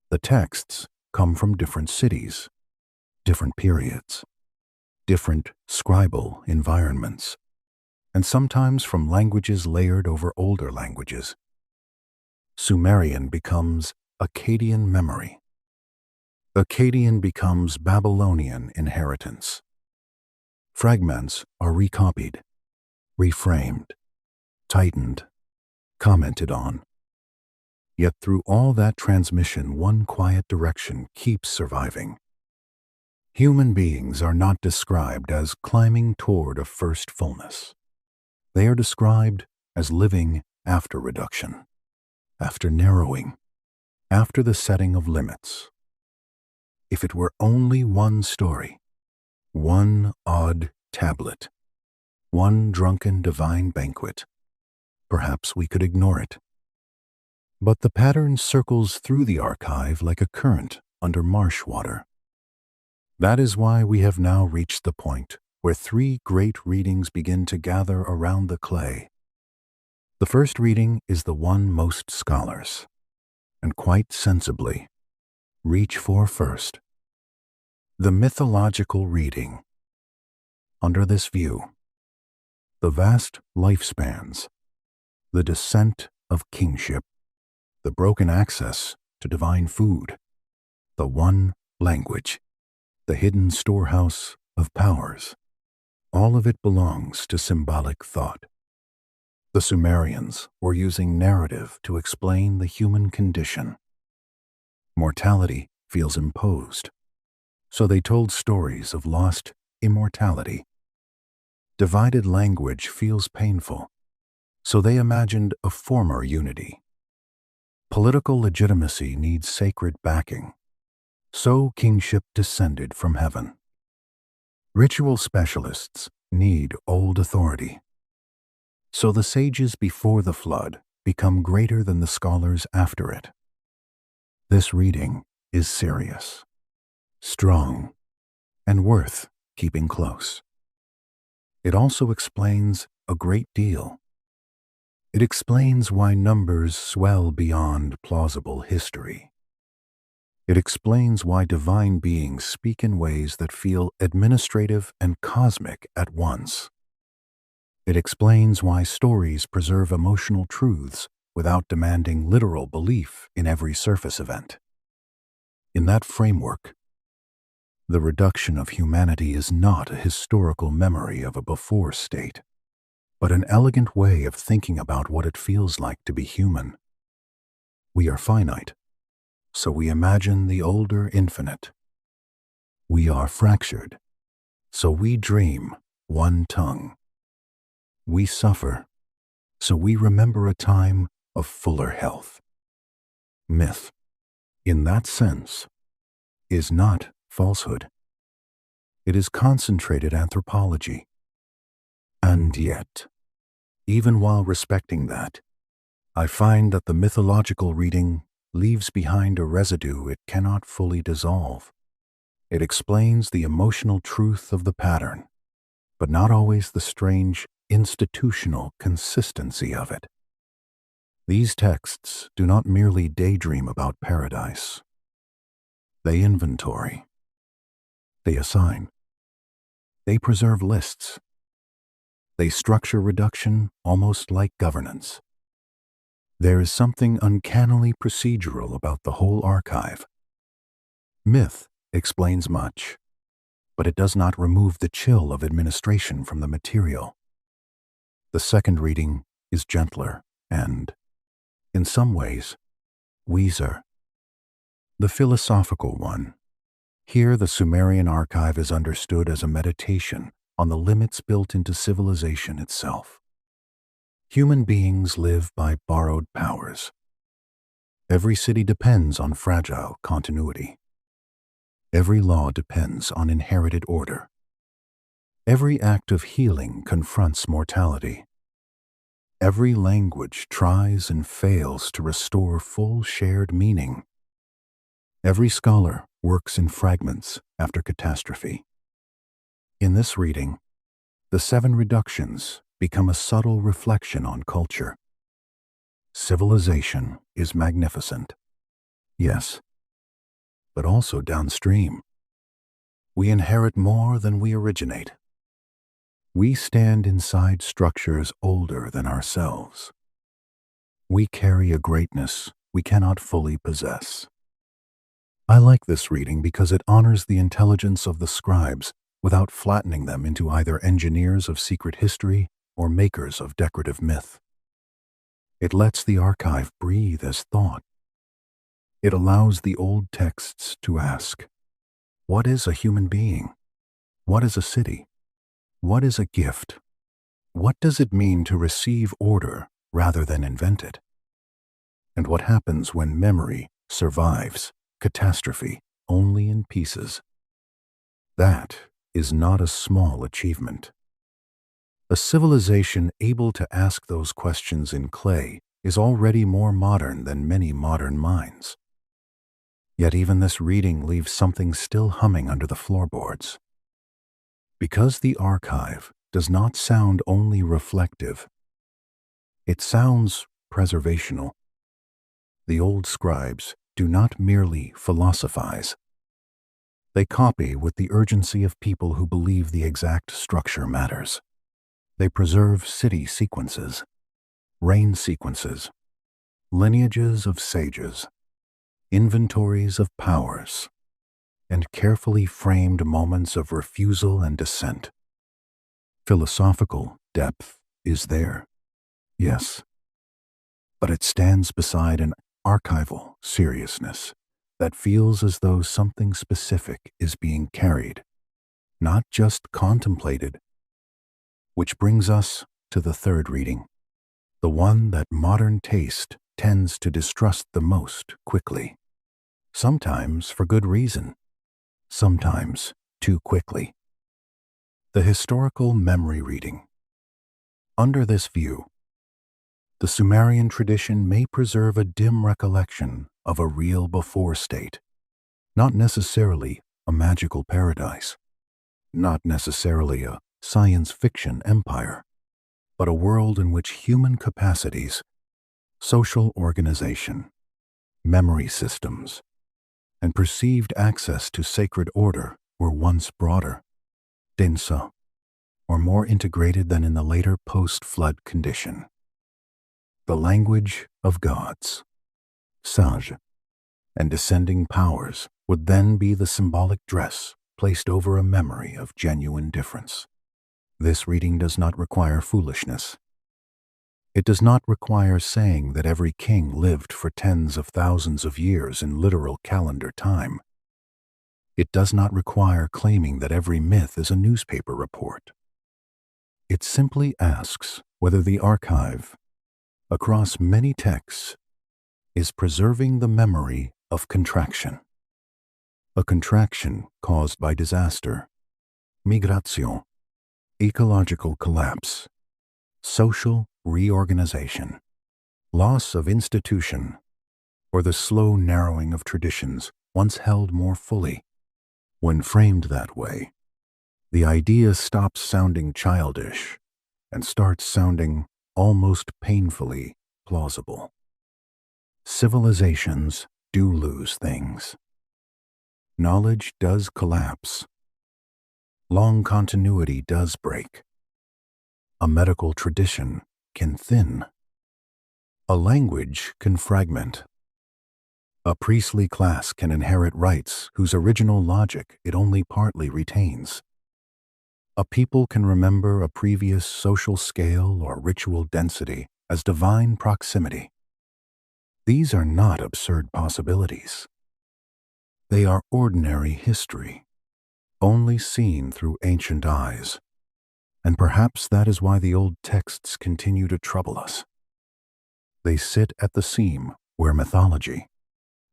The texts come from different cities, different periods, different scribal environments. and sometimes from languages layered over older languages. Sumerian becomes Akkadian memory. Akkadian becomes Babylonian inheritance. Fragments are recopied, reframed, tightened, commented on. Yet through all that transmission, one quiet direction keeps surviving. Human beings are not described as climbing toward a first fullness. They are described as living after reduction, after narrowing, after the setting of limits. If it were only one story, one odd tablet, one drunken divine banquet, perhaps we could ignore it. But the pattern circles through the archive like a current under marsh water. That is why we have now reached the point where three great readings begin to gather around the clay. The first reading is the one most scholars, and quite sensibly, reach for first. The mythological reading. Under this view, the vast lifespans, the descent of kingship, the broken access to divine food, the one language, the hidden storehouse of powers, all of it belongs to symbolic thought. The Sumerians were using narrative to explain the human condition. Mortality feels imposed, so they told stories of lost immortality. Divided language feels painful, so they imagined a former unity. Political legitimacy needs sacred backing, so kingship descended from heaven. Ritual specialists need old authority, so the sages before the flood become greater than the scholars after it. This reading is serious, strong, and worth keeping close. It also explains a great deal. It explains why numbers swell beyond plausible history. It explains why divine beings speak in ways that feel administrative and cosmic at once. It explains why stories preserve emotional truths without demanding literal belief in every surface event. In that framework, the reduction of humanity is not a historical memory of a before state, but an elegant way of thinking about what it feels like to be human. We are finite, so we imagine the older infinite. We are fractured, so we dream one tongue. We suffer, so we remember a time of fuller health. Myth, in that sense, is not falsehood. It is concentrated anthropology. And yet, even while respecting that, I find that the mythological reading leaves behind a residue it cannot fully dissolve. It explains the emotional truth of the pattern, but not always the strange institutional consistency of it. These texts do not merely daydream about paradise. They inventory. They assign. They preserve lists. They structure reduction almost like governance. There is something uncannily procedural about the whole archive. Myth explains much, but it does not remove the chill of administration from the material. The second reading is gentler and, in some ways, wiser. The philosophical one. Here the Sumerian archive is understood as a meditation on the limits built into civilization itself. Human beings live by borrowed powers. Every city depends on fragile continuity. Every law depends on inherited order. Every act of healing confronts mortality. Every language tries and fails to restore full shared meaning. Every scholar works in fragments after catastrophe. In this reading, the 7 reductions become a subtle reflection on culture. Civilization is magnificent, yes, but also downstream. We inherit more than we originate. We stand inside structures older than ourselves. We carry a greatness we cannot fully possess. I like this reading because it honors the intelligence of the scribes without flattening them into either engineers of secret history or makers of decorative myth. It lets the archive breathe as thought. It allows the old texts to ask, what is a human being? What is a city? What is a gift? What does it mean to receive order rather than invent it? And what happens when memory survives catastrophe only in pieces? That is not a small achievement. A civilization able to ask those questions in clay is already more modern than many modern minds. Yet even this reading leaves something still humming under the floorboards. Because the archive does not sound only reflective, it sounds preservational. The old scribes do not merely philosophize. They copy with the urgency of people who believe the exact structure matters. They preserve city sequences, reign sequences, lineages of sages, inventories of powers, and carefully framed moments of refusal and dissent. Philosophical depth is there, yes, but it stands beside an archival seriousness that feels as though something specific is being carried, not just contemplated. Which brings us to the third reading, the one that modern taste tends to distrust the most quickly, sometimes for good reason, sometimes too quickly. The historical memory reading. Under this view, the Sumerian tradition may preserve a dim recollection of a real before state, not necessarily a magical paradise, not necessarily a science fiction empire, but a world in which human capacities, social organization, memory systems, and perceived access to sacred order were once broader, denser, or more integrated than in the later post-flood condition. The language of gods, sage, and descending powers would then be the symbolic dress placed over a memory of genuine difference. This reading does not require foolishness. It does not require saying that every king lived for tens of thousands of years in literal calendar time. It does not require claiming that every myth is a newspaper report. It simply asks whether the archive, across many texts, is preserving the memory of contraction. A contraction caused by disaster, migration, ecological collapse, social reorganization, loss of institution, or the slow narrowing of traditions once held more fully. When framed that way, the idea stops sounding childish and starts sounding almost painfully plausible. Civilizations do lose things. Knowledge does collapse. Long continuity does break. A medical tradition can thin. A language can fragment. A priestly class can inherit rights whose original logic it only partly retains. A people can remember a previous social scale or ritual density as divine proximity. These are not absurd possibilities. They are ordinary history, only seen through ancient eyes. And perhaps that is why the old texts continue to trouble us. They sit at the seam where mythology,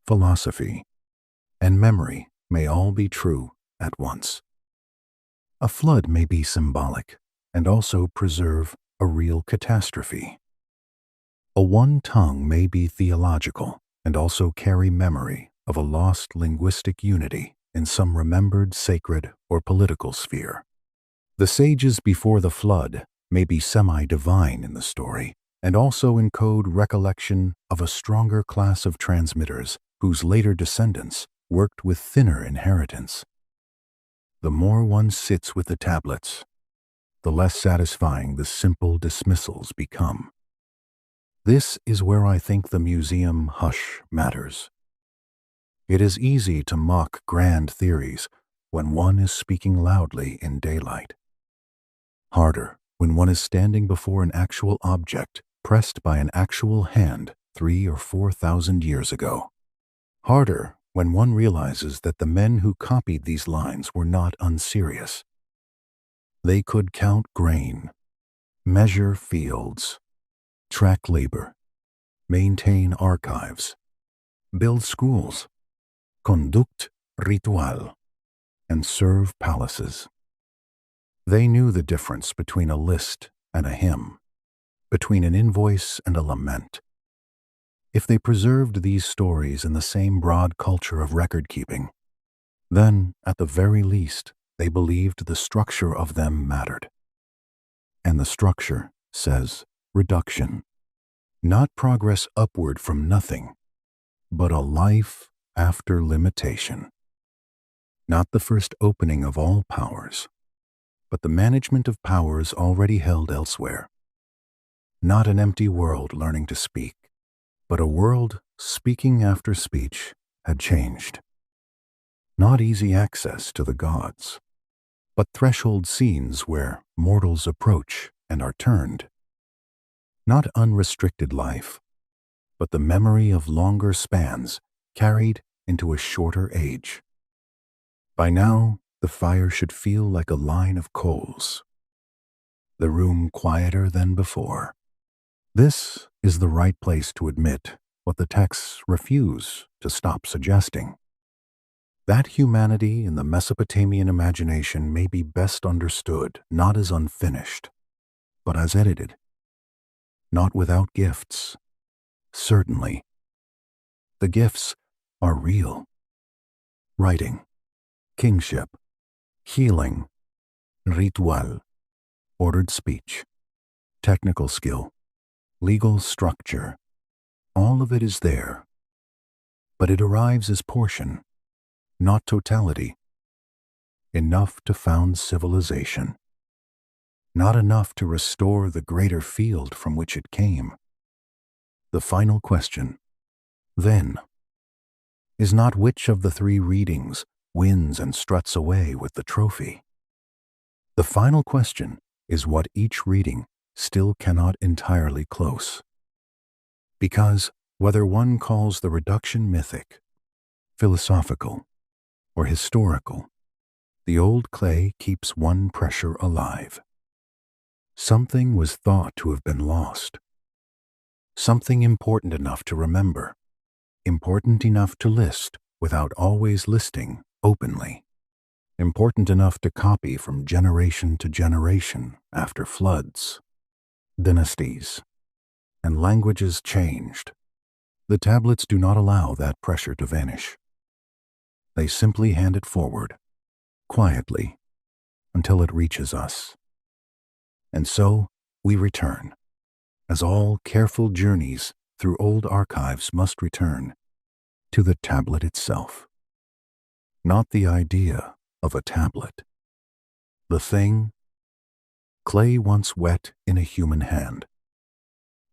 philosophy, and memory may all be true at once. A flood may be symbolic and also preserve a real catastrophe. A one tongue may be theological and also carry memory of a lost linguistic unity in some remembered sacred or political sphere. The sages before the flood may be semi-divine in the story and also encode recollection of a stronger class of transmitters whose later descendants worked with thinner inheritance. The more one sits with the tablets, the less satisfying the simple dismissals become. This is where I think the museum hush matters. It is easy to mock grand theories when one is speaking loudly in daylight. Harder when one is standing before an actual object pressed by an actual hand 3,000 or 4,000 years ago. Harder when one realizes that the men who copied these lines were not unserious. They could count grain, measure fields, track labor, maintain archives, build schools, conduct ritual, and serve palaces. They knew the difference between a list and a hymn, between an invoice and a lament. If they preserved these stories in the same broad culture of record-keeping, then, at the very least, they believed the structure of them mattered. And the structure says reduction, not progress upward from nothing, but a life after limitation. Not the first opening of all powers, but the management of powers already held elsewhere. Not an empty world learning to speak, but a world speaking after speech had changed. Not easy access to the gods, but threshold scenes where mortals approach and are turned. Not unrestricted life, but the memory of longer spans carried into a shorter age. By now, the fire should feel like a line of coals. The room quieter than before. This is the right place to admit what the texts refuse to stop suggesting. That humanity in the Mesopotamian imagination may be best understood not as unfinished, but as edited. Not without gifts. Certainly. The gifts are real. Writing, kingship, healing, ritual, ordered speech, technical skill, legal structure. All of it is there. But it arrives as portion, not totality. Enough to found civilization. Not enough to restore the greater field from which it came. The final question, then, is not which of the three readings wins and struts away with the trophy. The final question is what each reading still cannot entirely close. Because whether one calls the reduction mythic, philosophical, or historical, the old clay keeps one pressure alive. Something was thought to have been lost. Something important enough to remember, important enough to list without always listing openly, important enough to copy from generation to generation after floods, dynasties, and languages changed. The tablets do not allow that pressure to vanish. They simply hand it forward, quietly, until it reaches us. And so we return, as all careful journeys through old archives must return, to the tablet itself. Not the idea of a tablet. The thing, clay once wet in a human hand.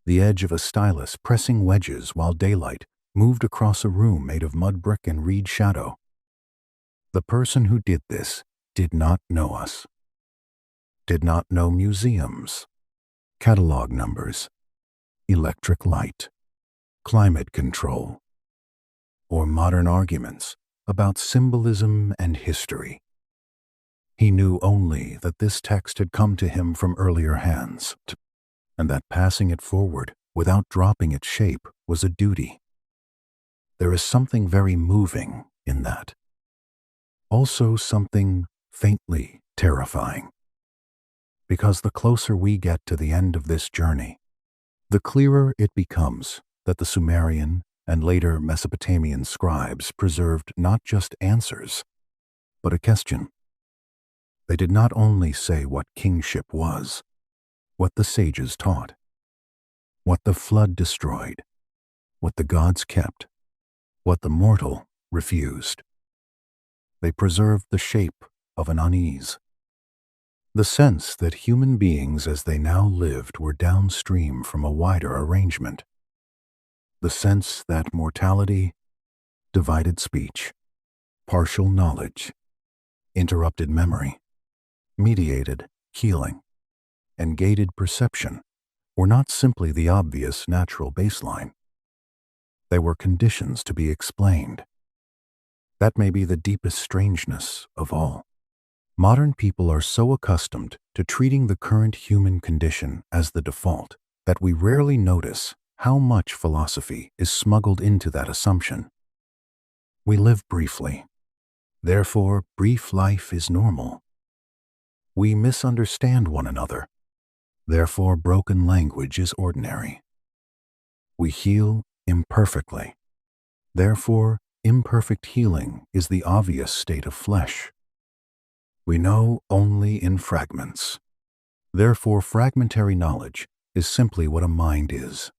The edge of a stylus pressing wedges while daylight moved across a room made of mud brick and reed shadow. The person who did this did not know us. Did not know museums, catalog numbers, electric light, climate control, or modern arguments about symbolism and history. He knew only that this text had come to him from earlier hands, and that passing it forward without dropping its shape was a duty. There is something very moving in that. Also something faintly terrifying. Because the closer we get to the end of this journey, the clearer it becomes that the Sumerian and later Mesopotamian scribes preserved not just answers, but a question. They did not only say what kingship was, what the sages taught, what the flood destroyed, what the gods kept, what the mortal refused. They preserved the shape of an unease, The sense that human beings as they now lived were downstream from a wider arrangement. The sense that mortality, divided speech, partial knowledge, interrupted memory, mediated healing, and gated perception were not simply the obvious natural baseline. They were conditions to be explained. That may be the deepest strangeness of all. Modern people are so accustomed to treating the current human condition as the default that we rarely notice how much philosophy is smuggled into that assumption. We live briefly. Therefore, brief life is normal. We misunderstand one another. Therefore, broken language is ordinary. We heal imperfectly. Therefore, imperfect healing is the obvious state of flesh. We know only in fragments. Therefore, fragmentary knowledge is simply what a mind is.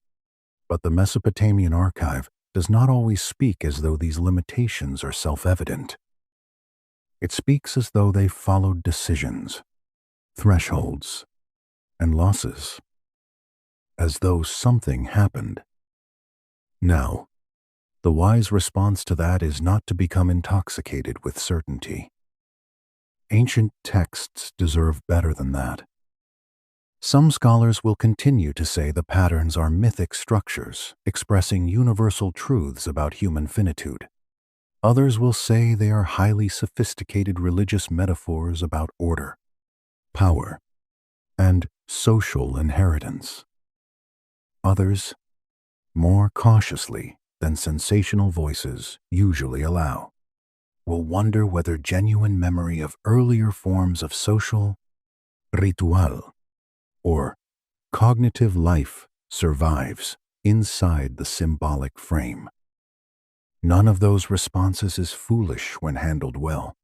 But the Mesopotamian archive does not always speak as though these limitations are self-evident. It speaks as though they followed decisions, thresholds, and losses, as though something happened. Now, the wise response to that is not to become intoxicated with certainty. Ancient texts deserve better than that. Some scholars will continue to say the patterns are mythic structures expressing universal truths about human finitude. Others will say they are highly sophisticated religious metaphors about order, power, and social inheritance. Others, more cautiously than sensational voices usually allow, will wonder whether genuine memory of earlier forms of social ritual or cognitive life survives inside the symbolic frame. None of those responses is foolish when handled well.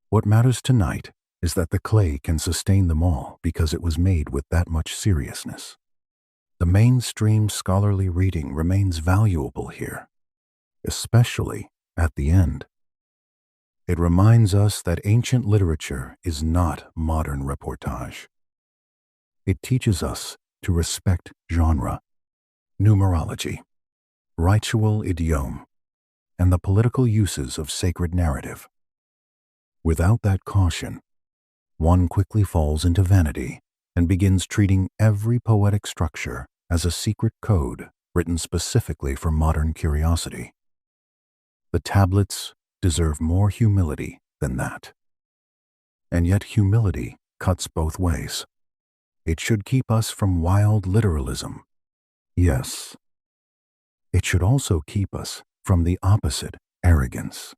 What matters tonight is that the clay can sustain them all because it was made with that much seriousness. The mainstream scholarly reading remains valuable here, especially at the end. It reminds us that ancient literature is not modern reportage. It teaches us to respect genre, numerology, ritual idiom, and the political uses of sacred narrative. Without that caution, one quickly falls into vanity and begins treating every poetic structure as a secret code written specifically for modern curiosity. The tablets deserve more humility than that. And yet humility cuts both ways. It should keep us from wild literalism. Yes. It should also keep us from the opposite, arrogance.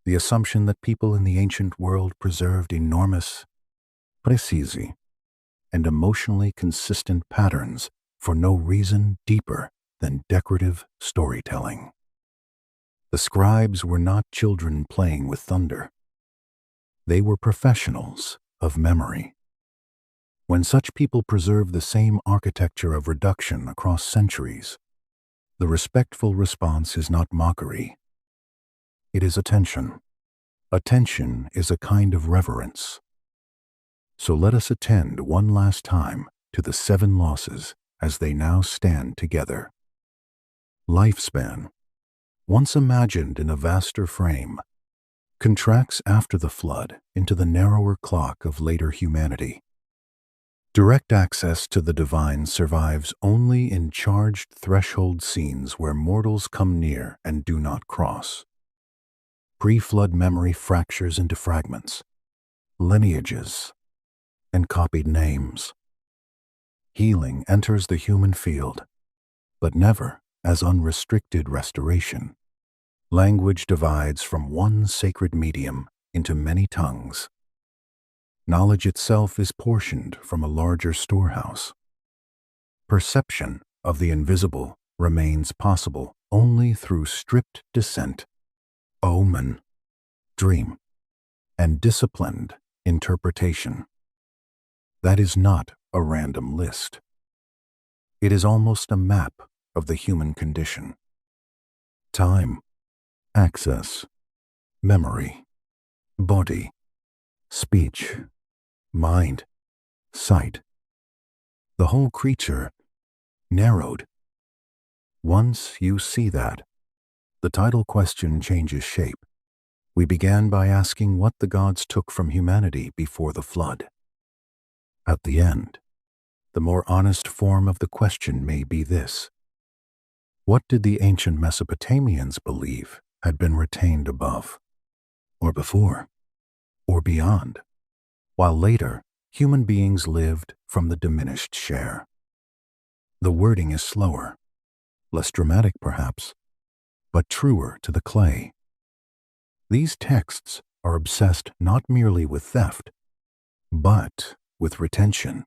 The assumption that people in the ancient world preserved enormous, precisi, and emotionally consistent patterns for no reason deeper than decorative storytelling. The scribes were not children playing with thunder. They were professionals of memory. When such people preserve the same architecture of reduction across centuries, the respectful response is not mockery. It is attention. Attention is a kind of reverence. So let us attend one last time to the 7 losses as they now stand together. Lifespan, once imagined in a vaster frame, contracts after the flood into the narrower clock of later humanity. Direct access to the divine survives only in charged threshold scenes where mortals come near and do not cross. Pre-flood memory fractures into fragments, lineages, and copied names. Healing enters the human field, but never as unrestricted restoration. Language divides from one sacred medium into many tongues. Knowledge itself is portioned from a larger storehouse. Perception of the invisible remains possible only through stripped descent, omen, dream, and disciplined interpretation. That is not a random list. It is almost a map of the human condition. Time, access, memory, body, speech, mind, sight. The whole creature narrowed. Once you see that, the title question changes shape. We began by asking what the gods took from humanity before the flood. At the end, the more honest form of the question may be this: what did the ancient Mesopotamians believe had been retained above, or before, or beyond, while later human beings lived from the diminished share? The wording is slower, less dramatic perhaps, but truer to the clay. These texts are obsessed not merely with theft, but with retention.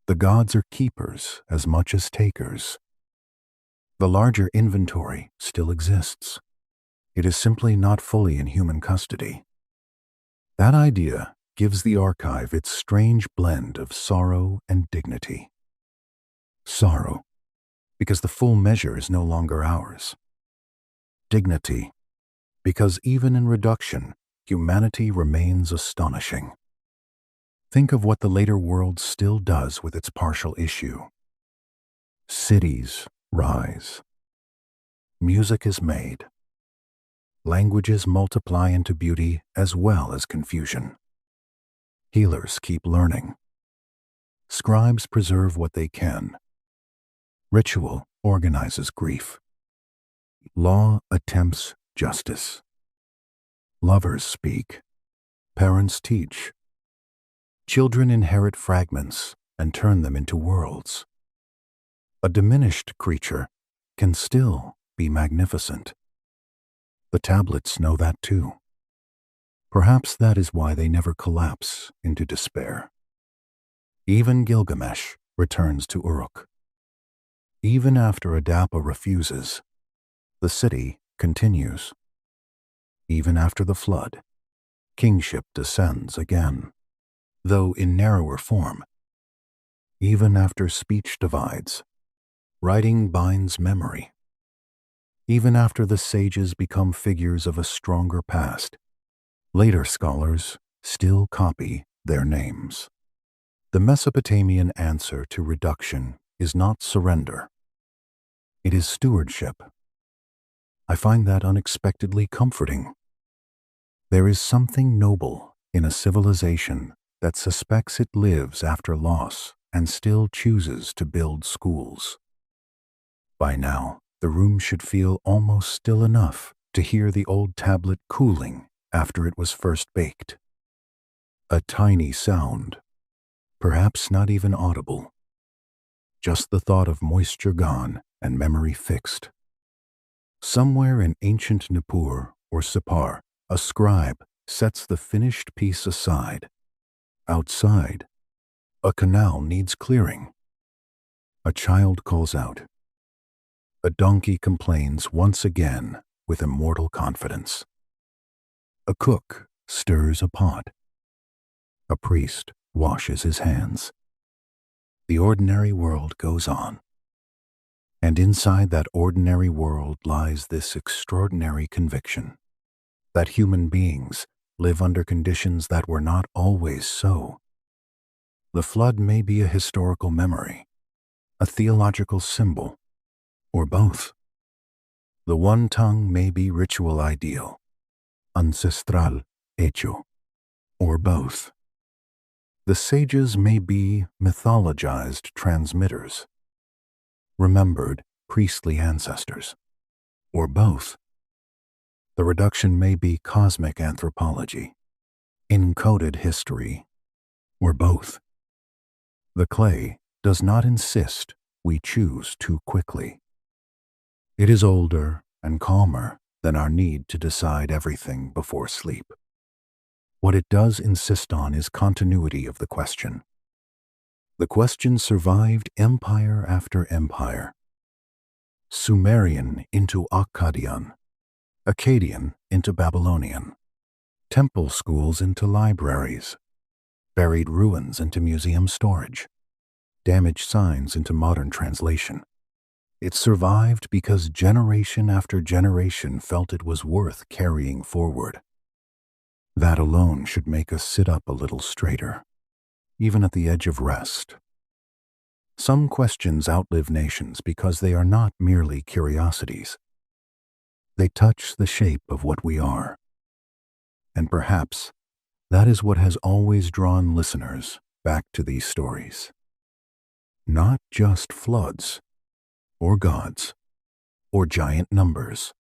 The gods are keepers as much as takers. The larger inventory still exists. It is simply not fully in human custody. That idea gives the archive its strange blend of sorrow and dignity. Sorrow, because the full measure is no longer ours. Dignity, because even in reduction, humanity remains astonishing. Think of what the later world still does with its partial issue. Cities rise. Music is made. Languages multiply into beauty as well as confusion. Healers keep learning. Scribes preserve what they can. Ritual organizes grief. Law attempts justice. Lovers speak. Parents teach. Children inherit fragments and turn them into worlds. A diminished creature can still be magnificent. The tablets know that too. Perhaps that is why they never collapse into despair. Even Gilgamesh returns to Uruk. Even after Adapa refuses, the city continues. Even after the flood, kingship descends again, though in narrower form. Even after speech divides, writing binds memory. Even after the sages become figures of a stronger past, later scholars still copy their names. The Mesopotamian answer to reduction is not surrender. It is stewardship. I find that unexpectedly comforting. There is something noble in a civilization that suspects it lives after loss and still chooses to build schools. By now, the room should feel almost still enough to hear the old tablet cooling after it was first baked. A tiny sound, perhaps not even audible. Just the thought of moisture gone and memory fixed. Somewhere in ancient Nippur or Sippar, a scribe sets the finished piece aside. Outside, a canal needs clearing. A child calls out. A donkey complains once again with immortal confidence. A cook stirs a pot. A priest washes his hands. The ordinary world goes on. And inside that ordinary world lies this extraordinary conviction that human beings live under conditions that were not always so. The flood may be a historical memory, a theological symbol, or both. The one tongue may be ritual ideal, ancestral hecho, or both. The sages may be mythologized transmitters, remembered priestly ancestors, or both. The reduction may be cosmic anthropology, encoded history, or both. The clay does not insist we choose too quickly. It is older and calmer than our need to decide everything before sleep. What it does insist on is continuity of the question. The question survived empire after empire. Sumerian into Akkadian, Akkadian into Babylonian, temple schools into libraries, buried ruins into museum storage, damaged signs into modern translation. It survived because generation after generation felt it was worth carrying forward. That alone should make us sit up a little straighter. even at the edge of rest. Some questions outlive nations because they are not merely curiosities. They touch the shape of what we are. And perhaps that is what has always drawn listeners back to these stories. Not just floods, or gods, or giant numbers,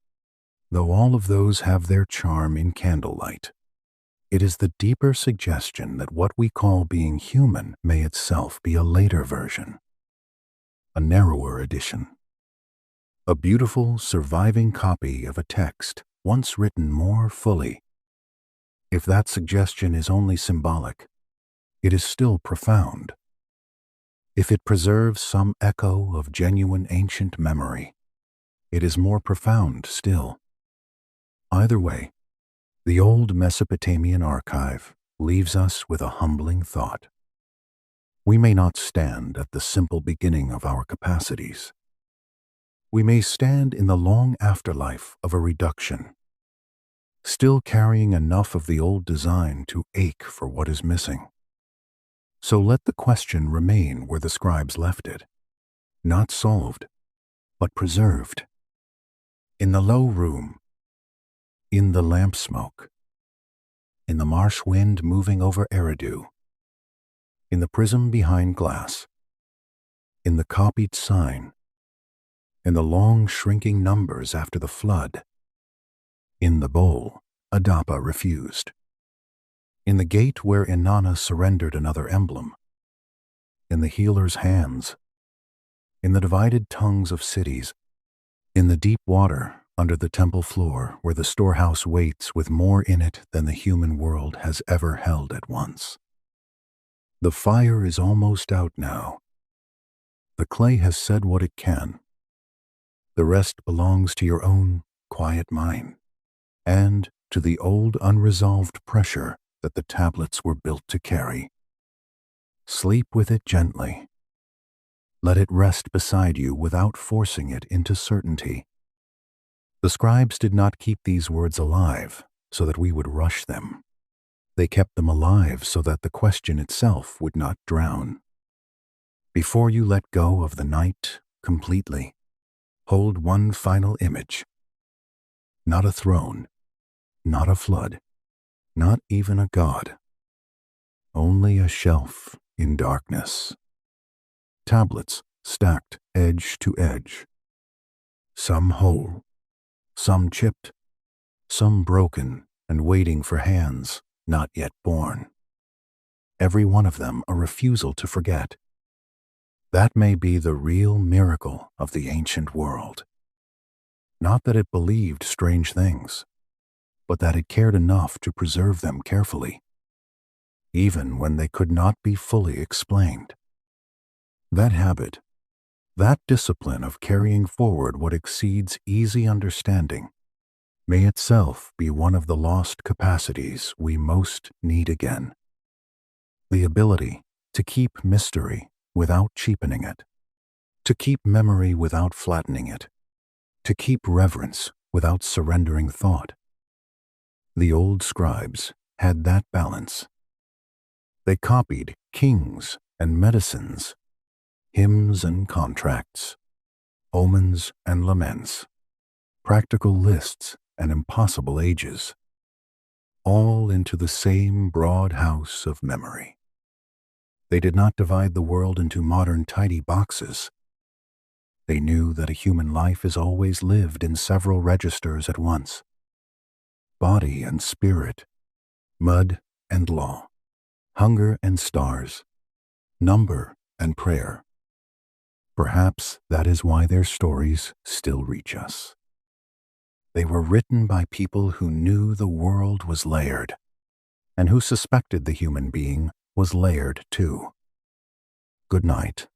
though all of those have their charm in candlelight. It is the deeper suggestion that what we call being human may itself be a later version, a narrower edition, a beautiful surviving copy of a text once written more fully. If that suggestion is only symbolic, it is still profound. If it preserves some echo of genuine ancient memory, it is more profound still. Either way, the old Mesopotamian archive leaves us with a humbling thought. We may not stand at the simple beginning of our capacities. We may stand in the long afterlife of a reduction, still carrying enough of the old design to ache for what is missing. So let the question remain where the scribes left it, not solved, but preserved. In the low room, in the lamp smoke, in the marsh wind moving over residue, in the prism behind glass, in the copied sign, in the long shrinking numbers after the flood, in the bowl Adapa refused, in the gate where Inanna surrendered another emblem, in the healer's hands, in the divided tongues of cities, in the deep water under the temple floor where the storehouse waits with more in it than the human world has ever held at once. The fire is almost out now. The clay has said what it can. The rest belongs to your own quiet mind and to the old unresolved pressure that the tablets were built to carry. Sleep with it gently. Let it rest beside you without forcing it into certainty. The scribes did not keep these words alive so that we would rush them. They kept them alive so that the question itself would not drown. Before you let go of the night completely, hold one final image. Not a throne, not a flood, not even a god. Only a shelf in darkness. Tablets stacked edge to edge. Some whole, some chipped, some broken and waiting for hands not yet born. Every one of them a refusal to forget. That may be the real miracle of the ancient world. Not that it believed strange things, but that it cared enough to preserve them carefully, even when they could not be fully explained. That habit, that discipline of carrying forward what exceeds easy understanding, may itself be one of the lost capacities we most need again. The ability to keep mystery without cheapening it, to keep memory without flattening it, to keep reverence without surrendering thought. The old scribes had that balance. They copied kings and medicines, hymns and contracts, omens and laments, practical lists and impossible ages, all into the same broad house of memory. They did not divide the world into modern tidy boxes. They knew that a human life is always lived in several registers at once. Body and spirit, mud and law, hunger and stars, number and prayer. Perhaps that is why their stories still reach us. They were written by people who knew the world was layered, and who suspected the human being was layered too. Good night.